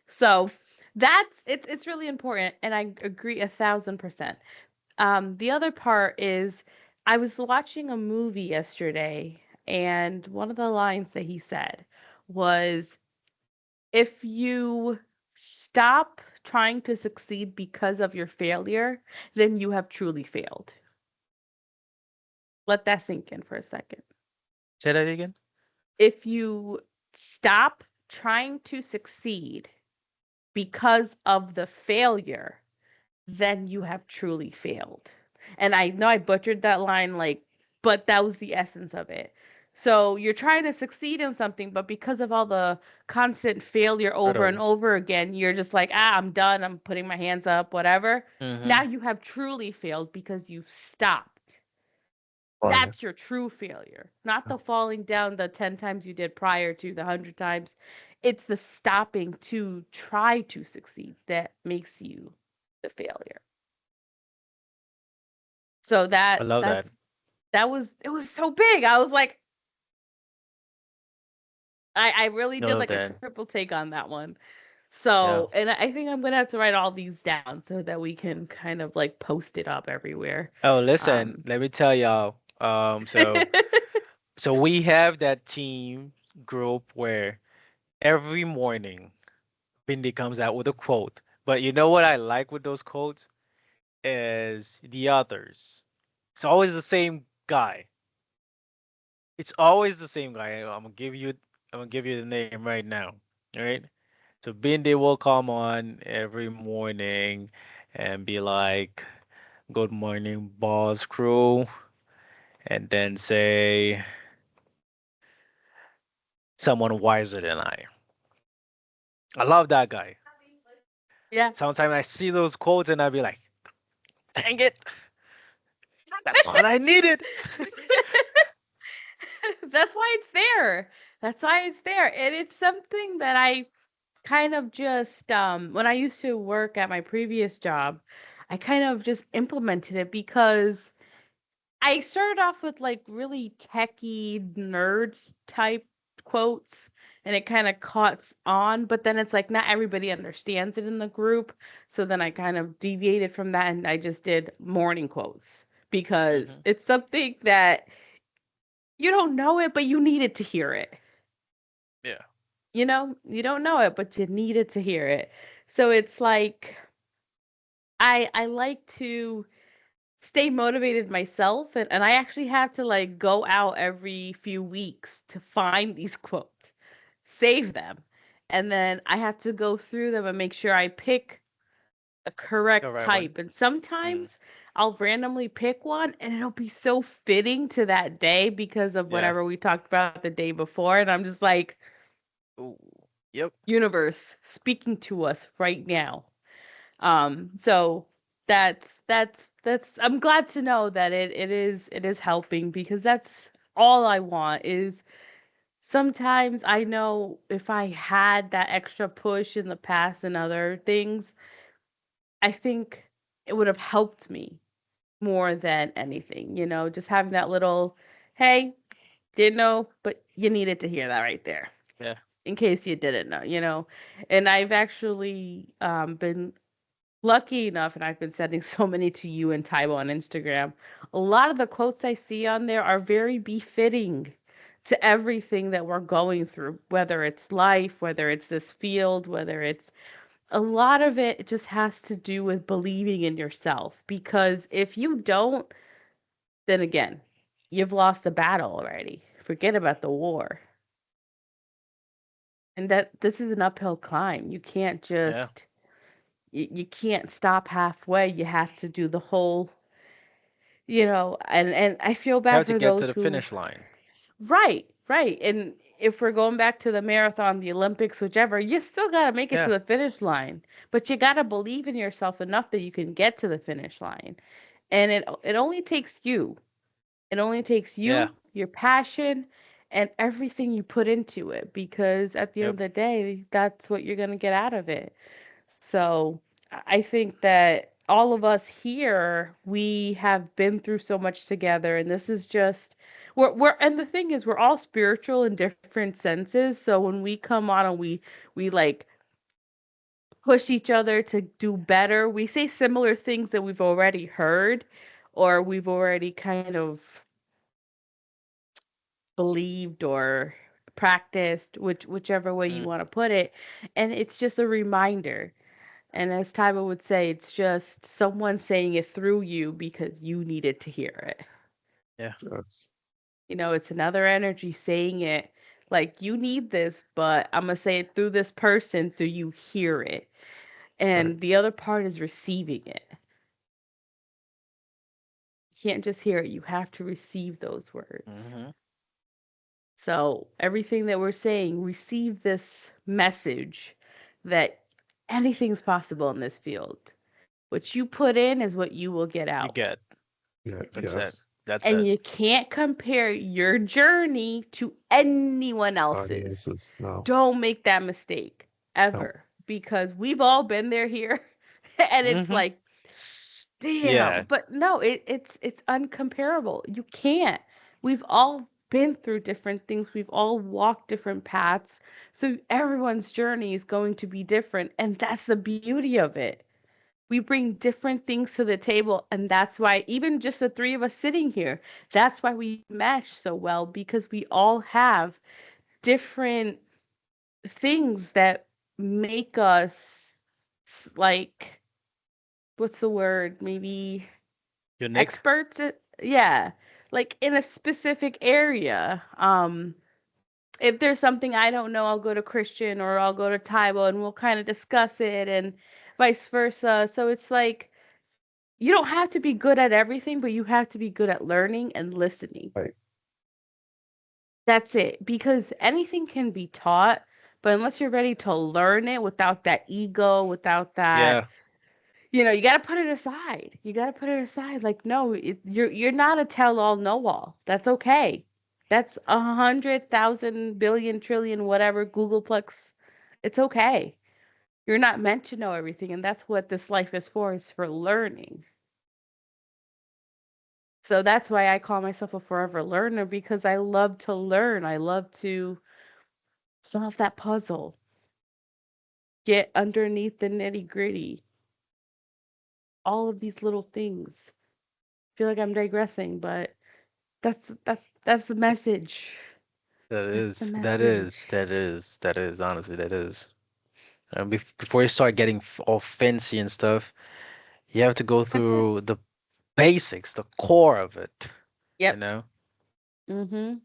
[SPEAKER 1] So that's it's really important, and I agree 1,000%. The other part is I was watching a movie yesterday, and one of the lines that he said was, if you stop trying to succeed because of your failure, then you have truly failed. Let that sink in for a second.
[SPEAKER 2] Say that again.
[SPEAKER 1] If you stop trying to succeed because of the failure, then you have truly failed. And I know I butchered that line, like, but that was the essence of it. So you're trying to succeed in something, but because of all the constant failure over and
[SPEAKER 2] Hurdle.
[SPEAKER 1] over again, you're just like, ah, I'm done. I'm putting my hands up, whatever. Now
[SPEAKER 2] Mm-hmm.
[SPEAKER 1] you have truly failed because you've stopped.
[SPEAKER 3] Right.
[SPEAKER 1] That's your true failure, not the falling down the 10 times you did prior to the 100 times. It's the stopping to try to succeed that makes you the failure. So
[SPEAKER 2] I love that.
[SPEAKER 1] that was it was so big. I was like, I really did
[SPEAKER 2] No,
[SPEAKER 1] like a
[SPEAKER 2] then.
[SPEAKER 1] triple take on that one.
[SPEAKER 2] Yeah.
[SPEAKER 1] So, and I think I'm gonna have to write all these down so that we can kind of like post it up everywhere.
[SPEAKER 2] Oh, listen,
[SPEAKER 1] Um,
[SPEAKER 2] let me tell y'all. So we have that team group where every morning Bindi comes out with a quote. But you know what I like with those quotes is the others. It's always the same guy. It's always the same guy. I'm gonna give you the name right now. All right. So Bindi will come on every morning and be like, "Good morning, boss crew," and then say someone wiser than I. I love that guy.
[SPEAKER 1] yeah.
[SPEAKER 2] Sometimes I see those quotes and I be like, "Dang it, that's what I needed."
[SPEAKER 1] That's why it's there. That's why it's there. And it's something that I kind of just when I used to work at my previous job, I kind of just implemented it because I started off with like really techie nerds type quotes and it kind of caught on, but then it's like not everybody understands it in the group. So then I kind of deviated from that and I just did morning quotes because
[SPEAKER 2] Hmm.
[SPEAKER 1] it's something that you don't know it, but you needed to hear it.
[SPEAKER 2] Yeah.
[SPEAKER 1] You know, you don't know it, but you needed to hear it. So it's like I like to stay motivated myself and I actually have to like go out every few weeks to find these quotes, save them, and then I have to go through them and make sure I pick a
[SPEAKER 2] The
[SPEAKER 1] correct
[SPEAKER 2] right one.
[SPEAKER 1] type. And
[SPEAKER 2] Mm.
[SPEAKER 1] sometimes I'll randomly pick one and it'll be so fitting to that day because of
[SPEAKER 2] Yeah.
[SPEAKER 1] whatever we talked about the day before and I'm just like
[SPEAKER 2] Ooh. Yep.
[SPEAKER 1] universe speaking to us right now. So that's I'm glad to know that it is helping because that's all I want is sometimes I know if I had that extra push in the past and other things, I think it would have helped me more than anything, just having that little, hey, didn't know, but you needed to hear that right there
[SPEAKER 2] Yeah.
[SPEAKER 1] in case you didn't know. And I've actually been lucky enough, and I've been sending so many to you and Taibo on Instagram. A lot of the quotes I see on there are very befitting to everything that we're going through, whether it's life, whether it's this field, whether it's a lot of it just has to do with believing in yourself. Because if you don't, then again, you've lost the battle already. Forget about the war. And that this is an uphill climb. You can't
[SPEAKER 2] Yeah.
[SPEAKER 1] just you can't stop halfway. You have to do the whole, and I feel
[SPEAKER 2] You
[SPEAKER 1] bad
[SPEAKER 2] have to
[SPEAKER 1] for
[SPEAKER 2] get to
[SPEAKER 1] those
[SPEAKER 2] the
[SPEAKER 1] who
[SPEAKER 2] finish line.
[SPEAKER 1] right, right. And if we're going back to the marathon, the Olympics, whichever, you still got to make it to
[SPEAKER 2] Yeah.
[SPEAKER 1] the finish line. But you got to believe in yourself enough that you can get to the finish line. And it only takes you. It only takes
[SPEAKER 2] Yeah.
[SPEAKER 1] you, your passion, and everything you put into it because at the end
[SPEAKER 2] Yep.
[SPEAKER 1] of the day, that's what you're going to get out of it. So I think that all of us here, we have been through so much together, and this is just and the thing is, we're all spiritual in different senses. So when we come on and we like push each other to do better, we say similar things that we've already heard or we've already kind of believed or practiced, whichever way you
[SPEAKER 2] Mm.
[SPEAKER 1] want to put it, and it's just a reminder. And as Tyba would say, it's just someone saying it through you because you needed to hear it.
[SPEAKER 2] Yeah.
[SPEAKER 3] Yes.
[SPEAKER 1] It's another energy saying it like you need this, but I'm going to say it through this person so you hear it.
[SPEAKER 3] Right.
[SPEAKER 1] And the other part is receiving it. You can't just hear it, you have to receive those words.
[SPEAKER 2] Hmm.
[SPEAKER 1] So, everything that we're saying, receive this message that anything's possible in this field. What you put in is what you will get
[SPEAKER 2] You
[SPEAKER 1] out.
[SPEAKER 2] get.
[SPEAKER 3] Yeah.
[SPEAKER 2] That's it.
[SPEAKER 3] Yes.
[SPEAKER 2] That's
[SPEAKER 1] And
[SPEAKER 2] it.
[SPEAKER 1] you can't compare your journey to anyone else's.
[SPEAKER 3] Audiences. No.
[SPEAKER 1] Don't make that mistake
[SPEAKER 3] No.
[SPEAKER 1] ever because we've all been there here and it's
[SPEAKER 2] Hmm.
[SPEAKER 1] like damn,
[SPEAKER 2] Yeah.
[SPEAKER 1] but no, it's uncomparable. You can't. We've all been through different things. We've all walked different paths. So everyone's journey is going to be different. And that's the beauty of it. We bring different things to the table. And that's why, even just the three of us sitting here, that's why we mesh so well, because we all have different things that make us like, what's the word? Maybe
[SPEAKER 2] Unique.
[SPEAKER 1] experts yeah, like in a specific area. If there's something I don't know, I'll go to Christian or I'll go to Taibo and we'll kind of discuss it and vice versa. So it's like you don't have to be good at everything, but you have to be good at learning and listening.
[SPEAKER 3] Right.
[SPEAKER 1] That's it. Because anything can be taught, but unless you're ready to learn it without that ego, without that,
[SPEAKER 2] Yeah.
[SPEAKER 1] you got to put it aside. You got to put it aside. Like, no, you're not a tell-all, know-all. That's okay. That's 100,000 billion trillion whatever Googleplex. It's okay. You're not meant to know everything, and that's what this life is for learning. So that's why I call myself a forever learner because I love to learn. I love to solve that puzzle, get underneath the nitty-gritty, all of these little things. I feel like I'm digressing, but that's the message.
[SPEAKER 2] That
[SPEAKER 1] That's the
[SPEAKER 2] is, that is,
[SPEAKER 1] message.
[SPEAKER 2] that is, that is, honestly, that is. Before you start getting all fancy and stuff, you have to go through the basics, the core of it, you
[SPEAKER 1] Yep.
[SPEAKER 2] know?
[SPEAKER 1] Mhm.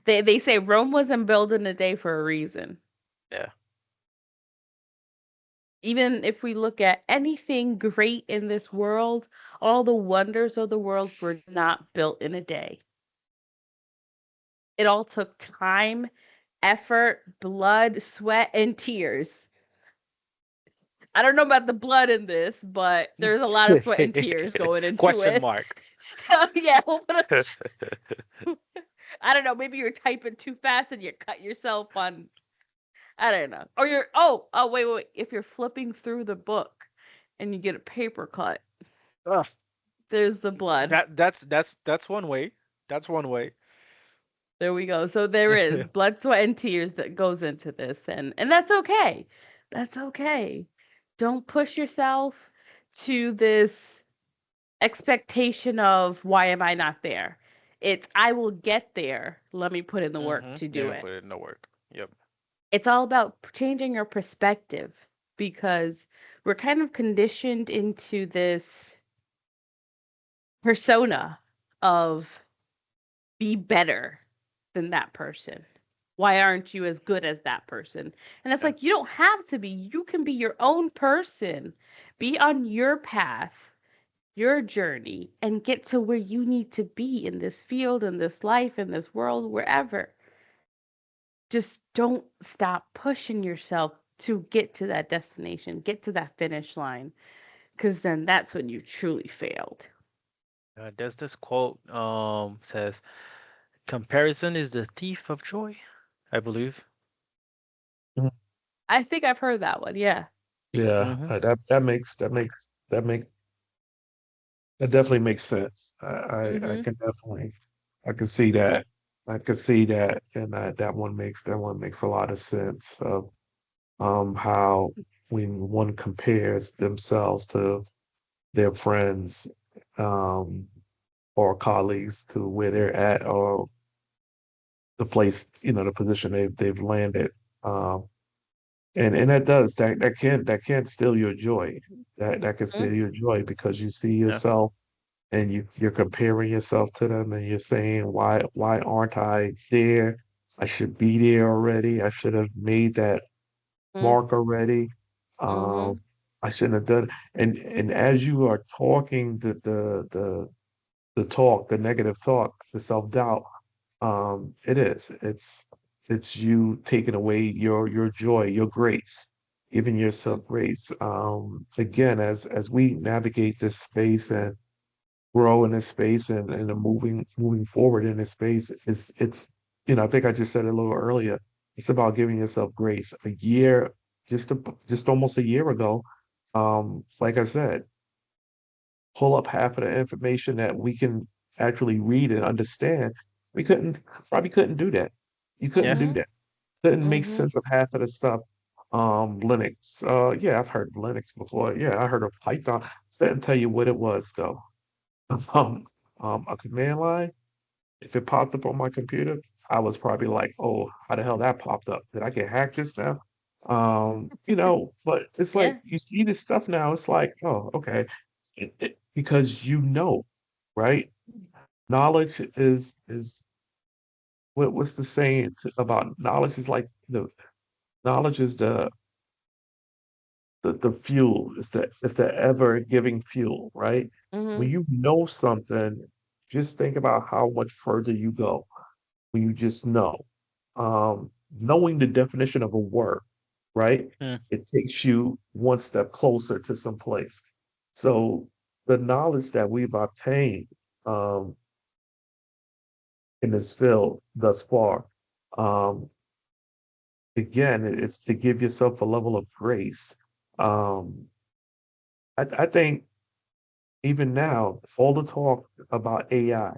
[SPEAKER 1] They say Rome wasn't built in a day for a reason.
[SPEAKER 2] Yeah.
[SPEAKER 1] Even if we look at anything great in this world, all the wonders of the world were not built in a day. It all took time, effort, blood, sweat, and tears. I don't know about the blood in this, but there's a lot of sweat and tears going into
[SPEAKER 2] Question
[SPEAKER 1] it.
[SPEAKER 2] mark.
[SPEAKER 1] Oh, yeah, I don't know. Maybe you're typing too fast and you cut yourself on. I don't know. Or you're wait. If you're flipping through the book and you get a paper cut,
[SPEAKER 2] Ugh,
[SPEAKER 1] there's the blood.
[SPEAKER 2] that's one way. That's one way.
[SPEAKER 1] There we go. So there is blood, sweat, and tears that goes into this, and that's okay. That's okay. Don't push yourself to this expectation of why am I not there? It's I will get there. Let me put in the work to
[SPEAKER 2] Let
[SPEAKER 1] do
[SPEAKER 2] me
[SPEAKER 1] it.
[SPEAKER 2] put it in the work. Yep.
[SPEAKER 1] It's all about changing your perspective because we're kind of conditioned into this persona of be better than that person. Why aren't you as good as that person? And it's
[SPEAKER 2] Yeah.
[SPEAKER 1] like, you don't have to be. You can be your own person, be on your path, your journey, and get to where you need to be in this field, in this life, in this world, wherever. Just don't stop pushing yourself to get to that destination, get to that finish line, because then that's when you truly failed.
[SPEAKER 2] There's this quote says comparison is the thief of joy, I believe.
[SPEAKER 3] Mhm.
[SPEAKER 1] I think I've heard that one. Yeah.
[SPEAKER 3] Yeah,
[SPEAKER 2] Mm-hmm.
[SPEAKER 3] that definitely makes sense. I
[SPEAKER 1] Mm-hmm.
[SPEAKER 3] can definitely I can see that. I can see that, and that one makes a lot of sense of how when one compares themselves to their friends um or colleagues to where they're at or the place, the position they've landed. Um and that can steal your joy. That can steal your joy because you see
[SPEAKER 2] Yeah.
[SPEAKER 3] yourself and you're comparing yourself to them and you're saying, why aren't I there? I should be there already. I should have made that mark already.
[SPEAKER 1] Mm-hmm.
[SPEAKER 3] Um, I shouldn't have done. And as you are talking the talk, the negative talk, the self-doubt, it is. It's you taking away your joy, your grace, giving yourself grace. Again, as we navigate this space and grow in this space and are moving forward in this space, I think I just said it a little earlier. It's about giving yourself grace. A year, just almost a year ago, like I said, pull up half of the information that we can actually read and understand. We couldn't probably couldn't do that. You couldn't
[SPEAKER 2] Yeah.
[SPEAKER 3] do
[SPEAKER 1] Mhm.
[SPEAKER 3] that. Couldn't make
[SPEAKER 1] Mhm.
[SPEAKER 3] sense of half of the stuff. Linux. Yeah, I've heard of Linux before. Yeah, I heard of Python. Couldn't tell you what it was though. Um, a command line. If it popped up on my computer, I was probably like, "Oh, how the hell that popped up? Did I get hacked just now?" But it's like
[SPEAKER 1] Yeah.
[SPEAKER 3] you see this stuff now. It's like, oh, okay, because you know, right? Knowledge is what's the saying about knowledge is like the knowledge is the fuel. It's the ever giving fuel, right? When
[SPEAKER 1] Mhm.
[SPEAKER 3] you know something, just think about how much further you go when you just know. Knowing the definition of a word, right?
[SPEAKER 2] Mm.
[SPEAKER 3] It takes you one step closer to some place. So the knowledge that we've obtained um, in this field thus far, um, again, it's to give yourself a level of grace. Um, I think even now, all the talk about AI,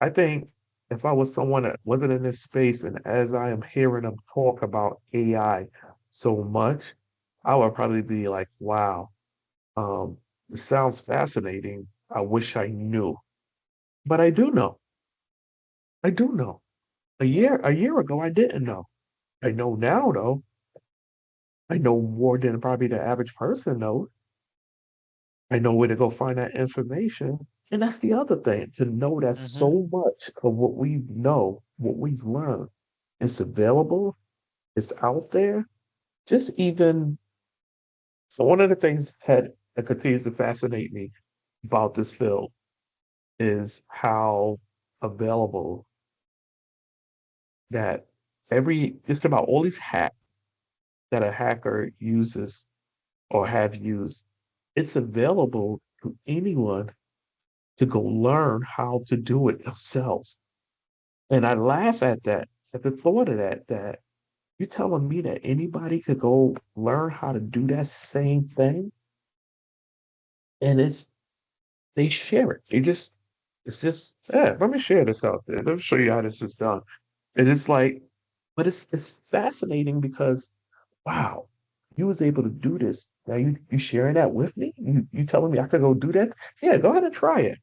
[SPEAKER 3] I think if I was someone that wasn't in this space and as I am hearing them talk about AI so much, I would probably be like, wow, um, it sounds fascinating. I wish I knew. But I do know. I do know. A year ago, I didn't know. I know now, though. I know more than probably the average person knows. I know where to go find that information. And that's the other thing, to know that
[SPEAKER 2] Mhm.
[SPEAKER 3] so much of what we know, what we've learned, is available, it's out there. Just even so one of the things that continues to fascinate me about this field is how available that every just about all these hacks that a hacker uses or have used, it's available to anyone to go learn how to do it themselves. And I laugh at the thought of that you're telling me that anybody could go learn how to do that same thing, and they share it. It's just, yeah, let me share this out there. Let me show you how this is done. And it's like, but it's fascinating because wow, you was able to do this. Now you sharing that with me? You telling me I could go do that? Yeah, go ahead and try it.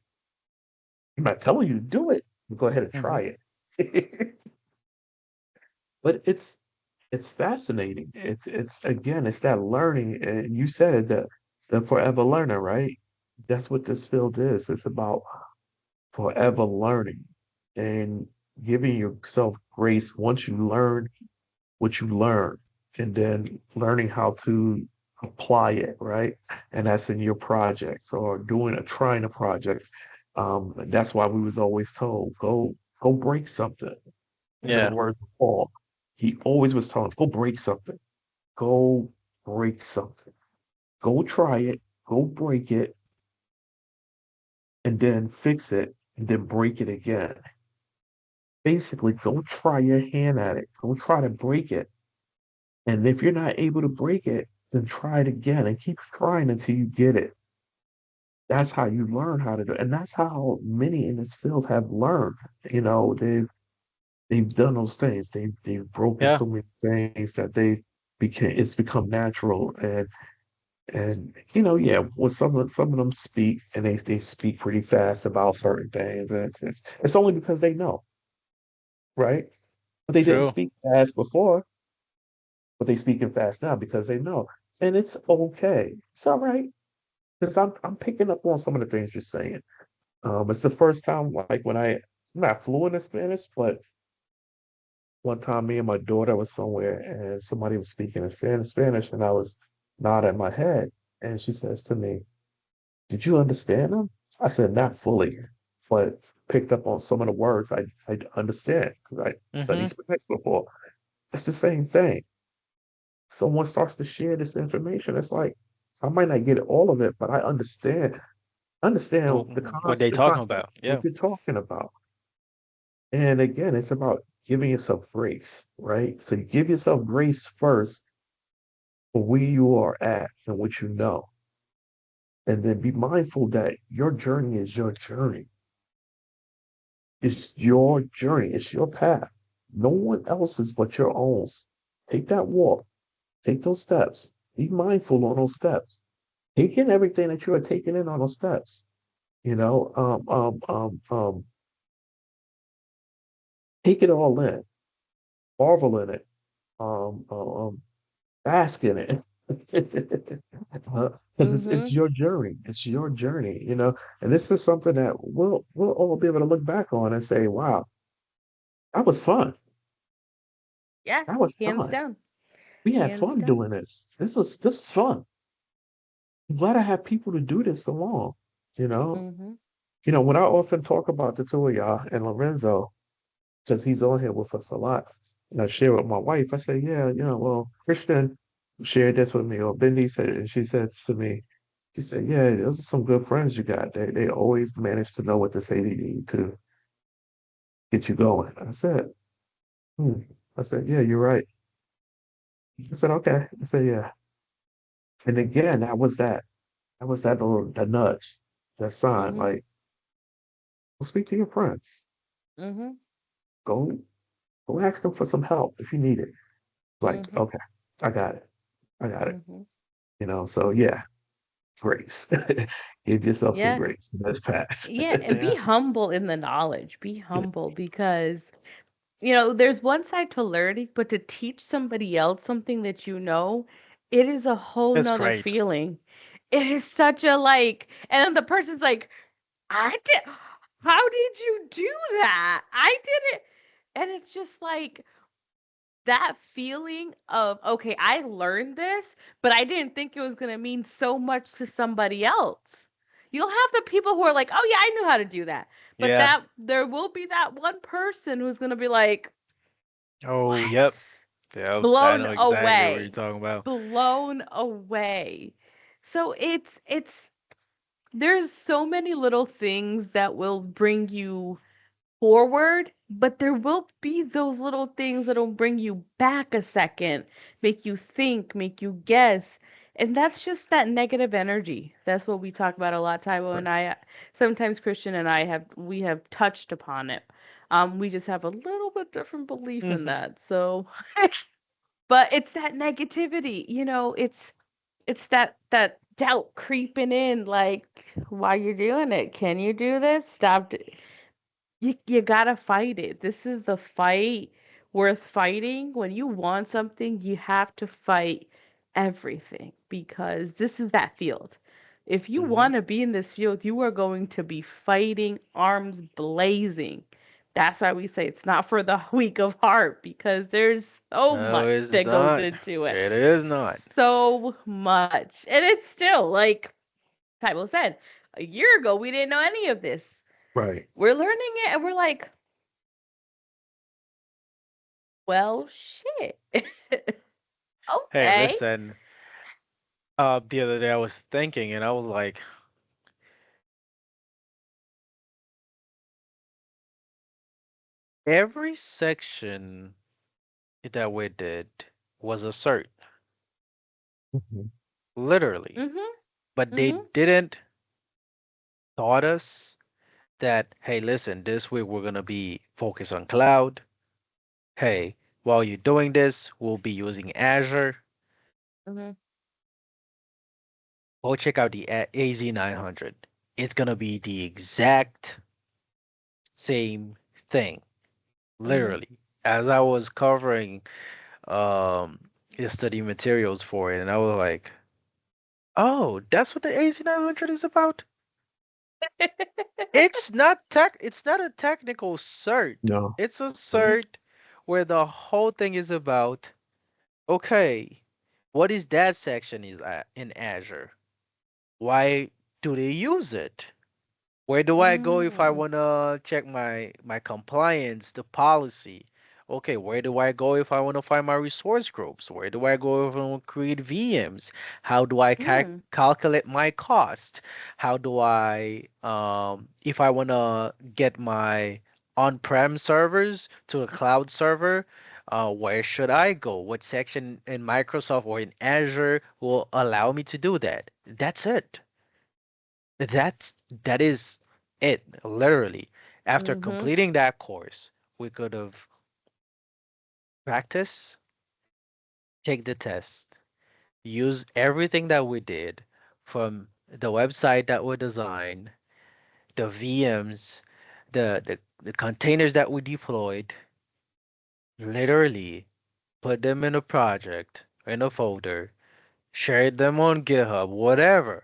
[SPEAKER 3] I'm not telling you to do it, but go ahead and
[SPEAKER 2] Mhm.
[SPEAKER 3] try it. But it's fascinating. It's again, it's that learning, and you said it, the forever learner, right? That's what this field is. It's about forever learning and giving yourself grace once you learn what you learn, and then learning how to apply it, right? And that's in your projects or trying a project. That's why we was always told, go break something. In the
[SPEAKER 2] Yeah.
[SPEAKER 3] words of Paul, he always was telling us, go break something. Go break something. Go try it. Go break it, and then fix it, and then break it again. Basically, go try your hand at it. Go try to break it. And if you're not able to break it, then try it again and keep trying until you get it. That's how you learn how to do it. And that's how many in this field have learned. They've done those things. They've broken
[SPEAKER 2] Yeah.
[SPEAKER 3] so many things that it's become natural. And yeah, when some of them speak and they speak pretty fast about certain things. And it's only because they know, right? But they didn't
[SPEAKER 2] True.
[SPEAKER 3] speak fast before, but they speaking fast now because they know. And it's okay. It's all right. Because I'm picking up on some of the things you're saying. It's the first time like when I'm not fluent in Spanish, but one time me and my daughter was somewhere and somebody was speaking in Spanish and I was nodding my head and she says to me, "Did you understand them?" I said, "Not fully, but picked up on some of the words I understand because I studied
[SPEAKER 2] Mhm.
[SPEAKER 3] Spanish before." It's the same thing. Someone starts to share this information. It's like I might not get all of it, but I understand
[SPEAKER 2] What they
[SPEAKER 3] the
[SPEAKER 2] talking
[SPEAKER 3] concept,
[SPEAKER 2] about? Yeah.
[SPEAKER 3] what you're talking about. And again, it's about giving yourself grace, right? So give yourself grace first for where you are at and what you know. And then be mindful that your journey is your journey. It's your journey. It's your path. No one else's but your own. Take that walk. Take those steps. Be mindful on those steps. Take in everything that you are taking in on those steps. You know, take it all in, marvel in it, um, um, um, bask in it. Because it's
[SPEAKER 1] Mhm.
[SPEAKER 3] your journey. It's your journey, you know. And this is something that we'll all be able to look back on and say, wow, that was fun.
[SPEAKER 1] Yeah,
[SPEAKER 3] That was
[SPEAKER 1] hands
[SPEAKER 3] fun.
[SPEAKER 1] down.
[SPEAKER 3] We had
[SPEAKER 1] Hands
[SPEAKER 3] fun
[SPEAKER 1] down.
[SPEAKER 3] doing this. This was fun. I'm glad I had people to do this so long. You know,
[SPEAKER 1] Mhm.
[SPEAKER 3] when I often talk about the two of y'all and Lorenzo, because he's on here with us a lot, and I share with my wife, I say, yeah, well, Christian shared this with me, or Bindi said it, and she said to me, she said, yeah, those are some good friends you got. They always manage to know what to say to you to get you going. I said, hmm. I said, yeah, you're right. I said, okay. I said, yeah. And again, that was that little the nudge, that sign,
[SPEAKER 1] Mhm.
[SPEAKER 3] like, go speak to your friends.
[SPEAKER 1] Mhm.
[SPEAKER 3] Go go ask them for some help if you need it. It's like,
[SPEAKER 1] Mhm.
[SPEAKER 3] okay, I got it. I got it.
[SPEAKER 1] Mhm.
[SPEAKER 3] So yeah, grace. Give yourself some
[SPEAKER 1] Yeah.
[SPEAKER 3] grace in this path.
[SPEAKER 1] Yeah, and be
[SPEAKER 3] Yeah.
[SPEAKER 1] humble in the knowledge. Be
[SPEAKER 3] Yeah.
[SPEAKER 1] humble because there's one side to learning, but to teach somebody else something that it is a whole
[SPEAKER 2] That's
[SPEAKER 1] nother
[SPEAKER 2] great.
[SPEAKER 1] feeling. It is such a like, and then the person's like, I did, how did you do that? I did it. And it's just like that feeling of, okay, I learned this, but I didn't think it was going to mean so much to somebody else. You'll have the people who are like, oh, yeah, I knew how to do that. But
[SPEAKER 2] Yeah.
[SPEAKER 1] there will be that one person who's going to be like,
[SPEAKER 2] Oh, yep.
[SPEAKER 1] what?
[SPEAKER 2] Yep. I
[SPEAKER 1] Blown
[SPEAKER 2] know exactly what you're
[SPEAKER 1] away.
[SPEAKER 2] talking about.
[SPEAKER 1] Blown away. So there's so many little things that will bring you forward, but there will be those little things that'll bring you back a second, make you think, make you guess. And that's just that negative energy. That's what we talk about a lot, Taiwo
[SPEAKER 3] Right.
[SPEAKER 1] and I. Sometimes Christian and I we have touched upon it. We just have a little bit different belief in
[SPEAKER 2] Hmm.
[SPEAKER 1] that. So, but it's that negativity, it's that doubt creeping in, like, why you doing it? Can you do this? You gotta fight it. This is the fight worth fighting. When you want something, you have to fight everything because this is that field. If you
[SPEAKER 3] Hmm.
[SPEAKER 1] want to be in this field, you are going to be fighting arms blazing. That's why we say it's not for the weak of heart because there's so
[SPEAKER 2] No,
[SPEAKER 1] much
[SPEAKER 2] it's
[SPEAKER 1] that goes
[SPEAKER 2] not.
[SPEAKER 1] into it.
[SPEAKER 2] It is not.
[SPEAKER 1] So much. And it's still like Tybo said, a year ago, we didn't know any of this.
[SPEAKER 3] Right.
[SPEAKER 1] We're learning it and we're like, well, shit.
[SPEAKER 2] Hey,
[SPEAKER 1] Okay.
[SPEAKER 2] listen. The other day I was thinking, and I was like, every section that we did was a cert,
[SPEAKER 3] Hmm.
[SPEAKER 2] literally.
[SPEAKER 1] Mhm.
[SPEAKER 2] But they
[SPEAKER 1] Mhm.
[SPEAKER 2] didn't taught us that, hey, listen, this week we're gonna be focused on cloud. Hey, while you're doing this, we'll be using Azure.
[SPEAKER 1] Mhm.
[SPEAKER 2] Go check out the AZ900. It's gonna be the exact same thing,
[SPEAKER 1] Mhm.
[SPEAKER 2] literally. As I was covering um the study materials for it, and I was like, oh, that's what the AZ900 is about? It's not a technical cert.
[SPEAKER 3] No.
[SPEAKER 2] It's a
[SPEAKER 3] Right.
[SPEAKER 2] cert where the whole thing is about, okay, what is that section is in Azure? Why do they use it? Where do I go if I
[SPEAKER 1] Mm.
[SPEAKER 2] wanna check my compliance, the policy? Okay, where do I go if I wanna find my resource groups? Where do I go if I want to create VMs? How do I
[SPEAKER 1] Mm.
[SPEAKER 2] calculate my cost? How do I if I wanna get my on-prem servers to a cloud server, where should I go? What section in Microsoft or in Azure will allow me to do that? That's it. That is it, literally. After
[SPEAKER 1] Mhm.
[SPEAKER 2] completing that course, we could have practiced, take the test, use everything that we did from the website that we designed, the VMs, the containers that we deployed, literally put them in a project, in a folder, share them on GitHub, whatever.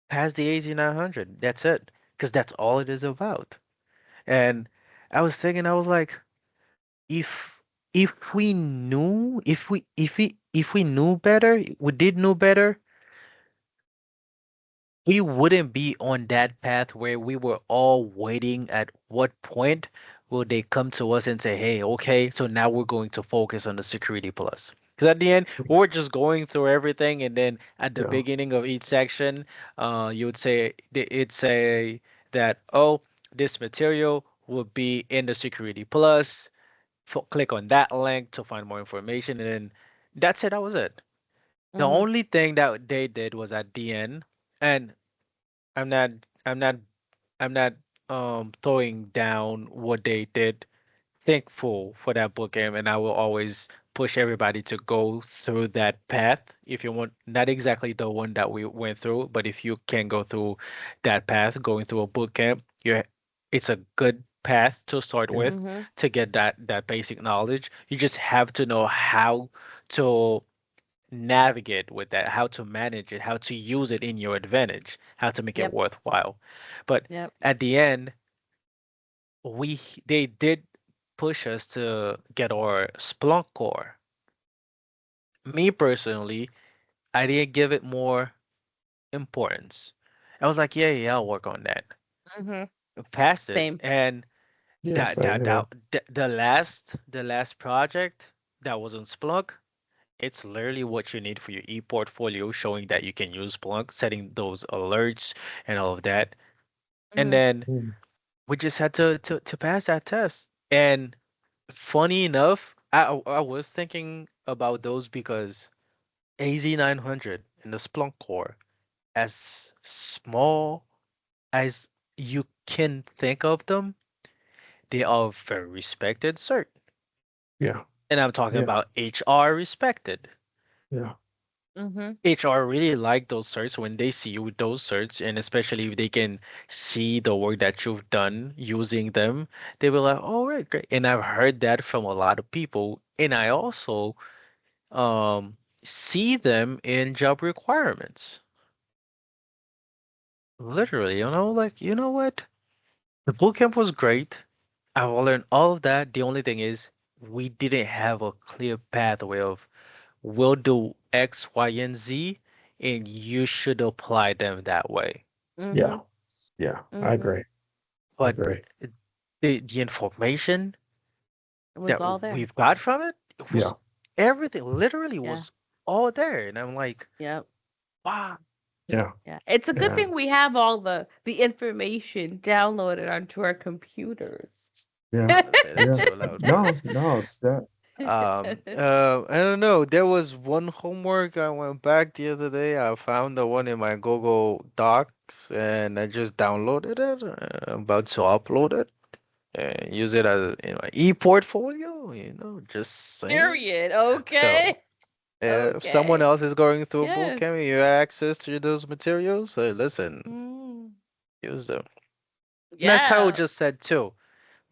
[SPEAKER 2] Pass the AZ900. That's it. Because that's all it is about. And I was thinking, I was like, if we knew, if we knew better, we did know better, we wouldn't be on that path where we were all waiting at what point will they come to us and say, hey, okay, so now we're going to focus on the security plus. Because at the end, we're just going through everything, and then at the
[SPEAKER 3] Yeah.
[SPEAKER 2] beginning of each section, you would say it'd say that, oh, this material will be in the security plus. Click on that link to find more information, and then that's it. That was it. The
[SPEAKER 1] Mhm.
[SPEAKER 2] only thing that they did was at the end, and I'm not I'm not I'm not throwing down what they did. Thankful for that book game, and I will always push everybody to go through that path if you want, not exactly the one that we went through, but if you can go through that path, going through a boot camp, it's a good path to start
[SPEAKER 3] Yeah.
[SPEAKER 2] with
[SPEAKER 1] Mhm.
[SPEAKER 2] to get that basic knowledge. You just have to know how to navigate with that, how to manage it, how to use it in your advantage, how to make it
[SPEAKER 1] Yep.
[SPEAKER 2] worthwhile. But
[SPEAKER 1] Yep.
[SPEAKER 2] at the end, we they did push us to get our Splunk core. Me personally, I didn't give it more importance. I was like, yeah, yeah, I'll work on that.
[SPEAKER 1] Mhm.
[SPEAKER 2] Passed it,
[SPEAKER 1] Same.
[SPEAKER 2] and
[SPEAKER 3] Yeah. Same here.
[SPEAKER 2] the last project that was on Splunk, it's literally what you need for your e-portfolio, showing that you can use Splunk, setting those alerts and all of that. And
[SPEAKER 1] Mhm.
[SPEAKER 2] then
[SPEAKER 3] Mm.
[SPEAKER 2] we just had to pass that test. And funny enough, I was thinking about those because AZ900 and the Splunk core, as small as you can think of them, they are very respected cert.
[SPEAKER 3] Yeah.
[SPEAKER 2] And I'm talking
[SPEAKER 3] Yeah.
[SPEAKER 2] about HR respected.
[SPEAKER 3] Yeah.
[SPEAKER 1] Mhm.
[SPEAKER 2] HR really like those certs when they see you with those certs, and especially if they can see the work that you've done using them, they will like, "Oh, right, great." And I've heard that from a lot of people, and I also see them in job requirements. Literally, like, you know what? The bootcamp was great. I learned all of that. The only thing is we didn't have a clear pathway of we'll do X, Y, and Z, and you should apply them that way.
[SPEAKER 3] Yeah.
[SPEAKER 1] Mhm.
[SPEAKER 3] Yeah. I
[SPEAKER 1] Mhm.
[SPEAKER 3] agree. I
[SPEAKER 2] But
[SPEAKER 3] agree.
[SPEAKER 2] the information
[SPEAKER 1] It was
[SPEAKER 2] that
[SPEAKER 1] all there.
[SPEAKER 2] we've got from it, it was
[SPEAKER 3] Yeah.
[SPEAKER 2] everything, literally
[SPEAKER 1] Yeah.
[SPEAKER 2] was all there. And I'm like,
[SPEAKER 1] Yep.
[SPEAKER 2] wow.
[SPEAKER 3] Yeah.
[SPEAKER 1] Yeah. It's a good
[SPEAKER 3] Yeah.
[SPEAKER 1] thing we have all the information downloaded onto our computers.
[SPEAKER 3] Yeah.
[SPEAKER 2] Don't say that
[SPEAKER 3] Yeah.
[SPEAKER 2] too loud,
[SPEAKER 3] No.
[SPEAKER 2] please.
[SPEAKER 3] No. That.
[SPEAKER 2] I don't know. There was one homework I went back the other day. I found the one in my Google Docs and I just downloaded it. I'm about to upload it and use it as in my e-portfolio, just saying.
[SPEAKER 1] Period.
[SPEAKER 2] So,
[SPEAKER 1] Okay.
[SPEAKER 2] if someone
[SPEAKER 1] Okay.
[SPEAKER 2] else is going through a boot
[SPEAKER 1] Yes.
[SPEAKER 2] camp and you have access to those materials, listen,
[SPEAKER 1] Mm.
[SPEAKER 2] use them. And as Kyle
[SPEAKER 1] Yeah.
[SPEAKER 2] just said too,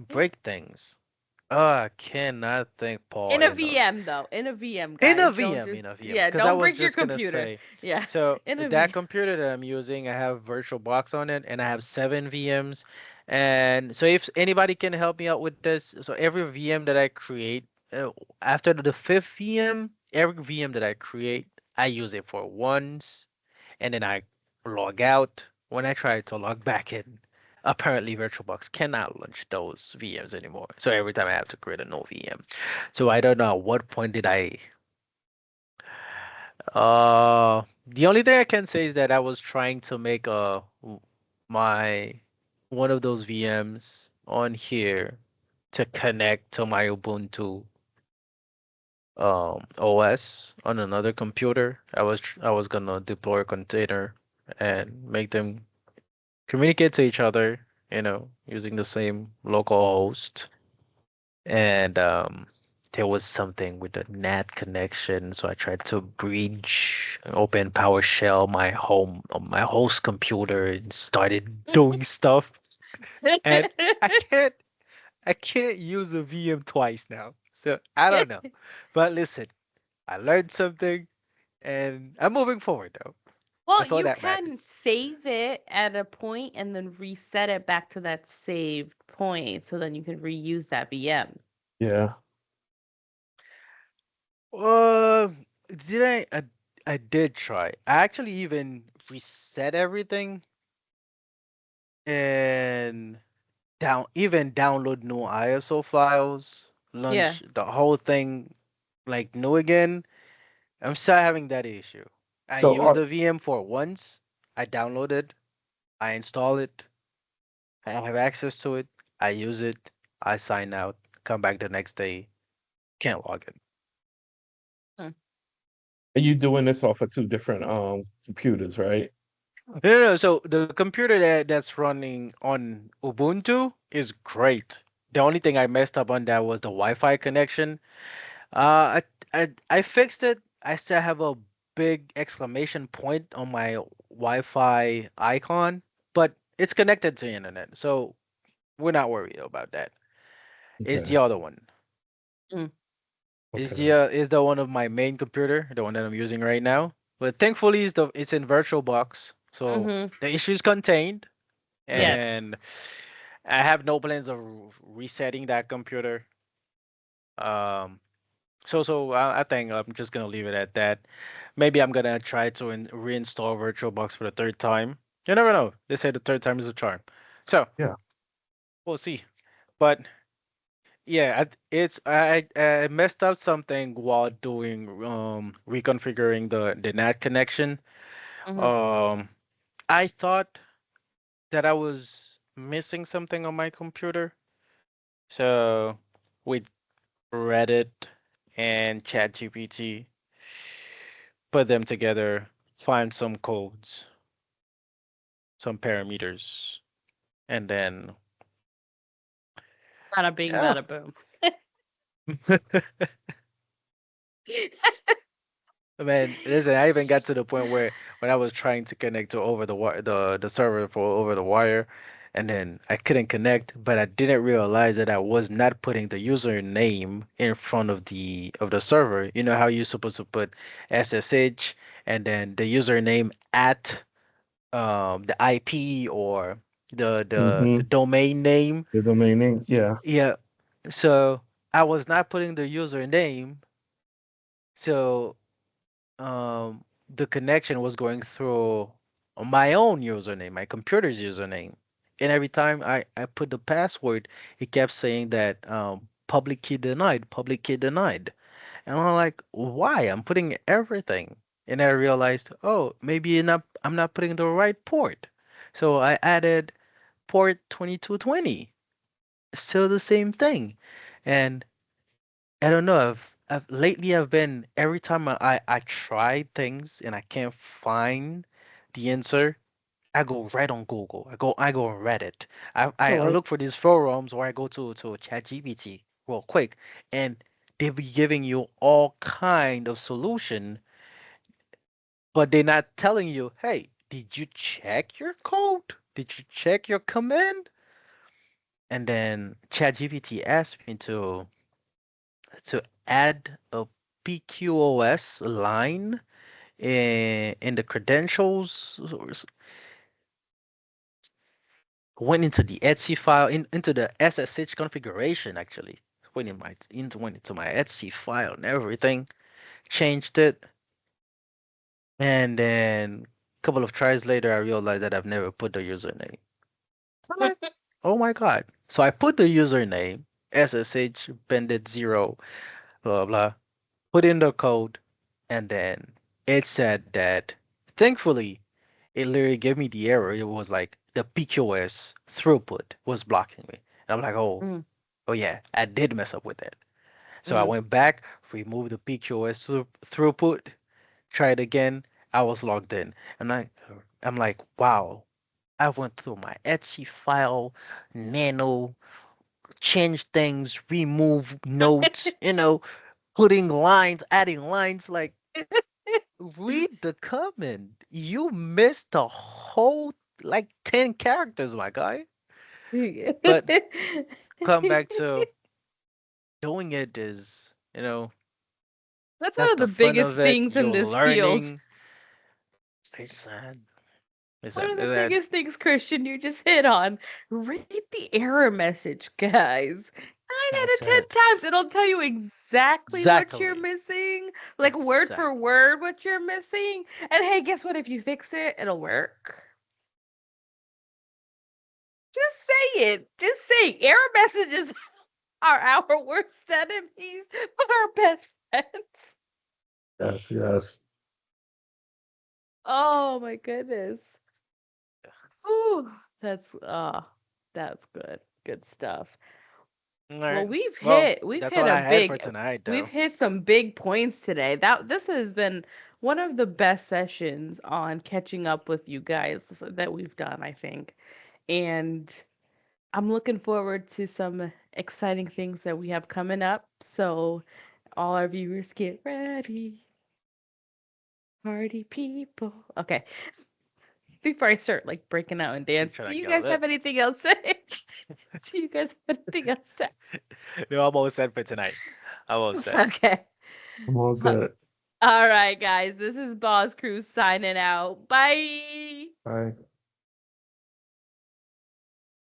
[SPEAKER 1] Yeah.
[SPEAKER 2] break things. Oh, I cannot thank Paul
[SPEAKER 1] In a
[SPEAKER 2] enough.
[SPEAKER 1] VM though. In a VM,
[SPEAKER 2] In a
[SPEAKER 1] guys. Don't
[SPEAKER 2] VM,
[SPEAKER 1] just
[SPEAKER 2] in a VM,
[SPEAKER 1] yeah,
[SPEAKER 2] because I
[SPEAKER 1] don't
[SPEAKER 2] was
[SPEAKER 1] break your
[SPEAKER 2] just gonna
[SPEAKER 1] computer.
[SPEAKER 2] say,
[SPEAKER 1] Yeah.
[SPEAKER 2] so
[SPEAKER 1] In a
[SPEAKER 2] that
[SPEAKER 1] VM.
[SPEAKER 2] computer that I'm using, I have VirtualBox on it, and I have 7 VMs. And so if anybody can help me out with this, so every VM that I create, after the fifth VM, every VM that I create, I use it for once, and then I log out. When I try to log back in, apparently VirtualBox cannot launch those VMs anymore. So every time I have to create a new VM. So I don't know at what point did I the only thing I can say is that I was trying to make my one of those VMs on here to connect to my Ubuntu OS on another computer. I was gonna deploy a container and make them communicate to each other using the same local host. And there was something with the NAT connection, so I tried to bridge, open PowerShell my home on my host computer and started doing stuff. And I can't I can't use a VM twice now. So I don't know. But listen, I learned something and I'm moving forward though.
[SPEAKER 1] Well,
[SPEAKER 2] That's all
[SPEAKER 1] you
[SPEAKER 2] that
[SPEAKER 1] can
[SPEAKER 2] matters.
[SPEAKER 1] save it at a point and then reset it back to that saved point so then you can reuse that VM.
[SPEAKER 3] Yeah.
[SPEAKER 2] Uh, did I did try. I actually even reset everything and download new ISO files,
[SPEAKER 1] Yeah.
[SPEAKER 2] launch the whole thing like new again. I'm still having that issue. I
[SPEAKER 3] So
[SPEAKER 2] used
[SPEAKER 3] are
[SPEAKER 2] the VM for once. I downloaded, I install it, I have access to it, I use it, I sign out, come back the next day, can't log in.
[SPEAKER 1] Hmm.
[SPEAKER 3] you doing this off of two different computers, right?
[SPEAKER 2] No, no, no. So the computer that's running on Ubuntu is great. The only thing I messed up on that was the Wi-Fi connection. I fixed it. I still have a big exclamation point on my Wi-Fi icon, but it's connected to the internet, so we're not worried about that. It's
[SPEAKER 3] Okay.
[SPEAKER 2] the other one.
[SPEAKER 1] Mm.
[SPEAKER 3] Okay.
[SPEAKER 2] Is the one of my main computer, the one that I'm using right now. But thankfully, it's in VirtualBox, so
[SPEAKER 1] Mm-hmm.
[SPEAKER 2] the issue is contained,
[SPEAKER 1] Yes.
[SPEAKER 2] and I have no plans of resetting that computer. Um, so I think I'm just gonna leave it at that. Maybe I'm gonna try to reinstall VirtualBox for the third time. You never know. They say the third time is a charm. So
[SPEAKER 3] Yeah.
[SPEAKER 2] we'll see. But yeah, I messed up something while doing reconfiguring the NAT connection.
[SPEAKER 1] Mm-hmm.
[SPEAKER 2] Um, I thought that I was missing something on my computer. So with Reddit and ChatGPT, put them together, find some codes, some parameters, and then
[SPEAKER 1] Bada bing,
[SPEAKER 2] yeah.
[SPEAKER 1] bada boom.
[SPEAKER 2] Man, listen, I even got to the point where when I was trying to connect to over the wire, the server for over the wire, and then I couldn't connect, but I didn't realize that I was not putting the username in front of the server. You know how you're supposed to put SSH and then the username at the IP or the
[SPEAKER 3] Mm-hmm.
[SPEAKER 2] domain name.
[SPEAKER 3] The domain name. Yeah.
[SPEAKER 2] Yeah. So I was not putting the username, so the connection was going through my own username, my computer's username. And every time I put the password, it kept saying that public key denied, public key denied. And I'm like, why? I'm putting everything. And I realized, oh, maybe I'm not putting the right port. So I added port 2220. Still the same thing. And I don't know. I've lately I've been every time I try things and I can't find the answer, I go right on Google. I go on Reddit. I
[SPEAKER 3] So
[SPEAKER 2] look for these forums or I go to ChatGPT real quick, and they be giving you all kind of solution, but they're not telling you, hey, did you check your code? Did you check your command? And then ChatGPT asked me to add a PQoS line in the credentials. Went into the Etsy file into the SSH configuration actually. Went into my Etsy file and everything. Changed it, and then a couple of tries later, I realized that I've never put the username. I'm like, oh my god! So I put the username SSH bandit 0 blah blah. Put in the code, and then it said that thankfully it literally gave me the error. It was like the PQoS throughput was blocking me. And I'm like,
[SPEAKER 1] Mm,
[SPEAKER 2] oh yeah, I did mess up with that. So I
[SPEAKER 1] mm.
[SPEAKER 2] went back, removed the PQoS throughput, tried again. I was logged in, and I'm like, wow. I went through my Etsy file, nano, change things, remove notes, putting lines, adding lines. Like, read the comment. You missed a whole, like, 10 characters, my guy. But come back to doing it is,
[SPEAKER 1] That's one
[SPEAKER 2] that's
[SPEAKER 1] of the
[SPEAKER 2] the fun
[SPEAKER 1] biggest
[SPEAKER 2] of it.
[SPEAKER 1] things in
[SPEAKER 2] You're
[SPEAKER 1] this field.
[SPEAKER 2] learning. It's sad. It's
[SPEAKER 1] One
[SPEAKER 2] sad.
[SPEAKER 1] of the
[SPEAKER 2] It's sad.
[SPEAKER 1] biggest things, Christian, you just hit on. Read the error message, guys. Nine out
[SPEAKER 2] That's
[SPEAKER 1] of 10
[SPEAKER 2] it.
[SPEAKER 1] times, it'll tell you exactly what you're
[SPEAKER 2] Exactly.
[SPEAKER 1] missing, like word for
[SPEAKER 2] Exactly.
[SPEAKER 1] word what you're missing. And hey, guess what? If you fix it, it'll work. Just say it. Just say error messages are our worst enemies, but our best friends.
[SPEAKER 3] Yes, yes.
[SPEAKER 1] Oh my goodness. Ooh, that's good. Good stuff.
[SPEAKER 2] All
[SPEAKER 1] Well,
[SPEAKER 2] right. Well,
[SPEAKER 1] we've
[SPEAKER 2] that's
[SPEAKER 1] hit
[SPEAKER 2] all
[SPEAKER 1] a
[SPEAKER 2] I had for
[SPEAKER 1] big
[SPEAKER 2] tonight,
[SPEAKER 1] we've
[SPEAKER 2] though.
[SPEAKER 1] hit some big points today. This has been one of the best sessions on catching up with you guys that we've done, I think. And I'm looking forward to some exciting things that we have coming up. So all our viewers get ready. Party people. Okay. Before I start like breaking out and
[SPEAKER 2] You
[SPEAKER 1] dance,
[SPEAKER 2] trying
[SPEAKER 1] do
[SPEAKER 2] to
[SPEAKER 1] you
[SPEAKER 2] get
[SPEAKER 1] guys
[SPEAKER 2] lit?
[SPEAKER 1] have anything else to say? Do you guys have anything else to
[SPEAKER 2] No, I'm all set for tonight. I'm all
[SPEAKER 1] say?
[SPEAKER 2] set.
[SPEAKER 1] Okay.
[SPEAKER 3] I'm all good.
[SPEAKER 1] All right, guys. This is BawseCrew signing out. Bye.
[SPEAKER 3] Bye.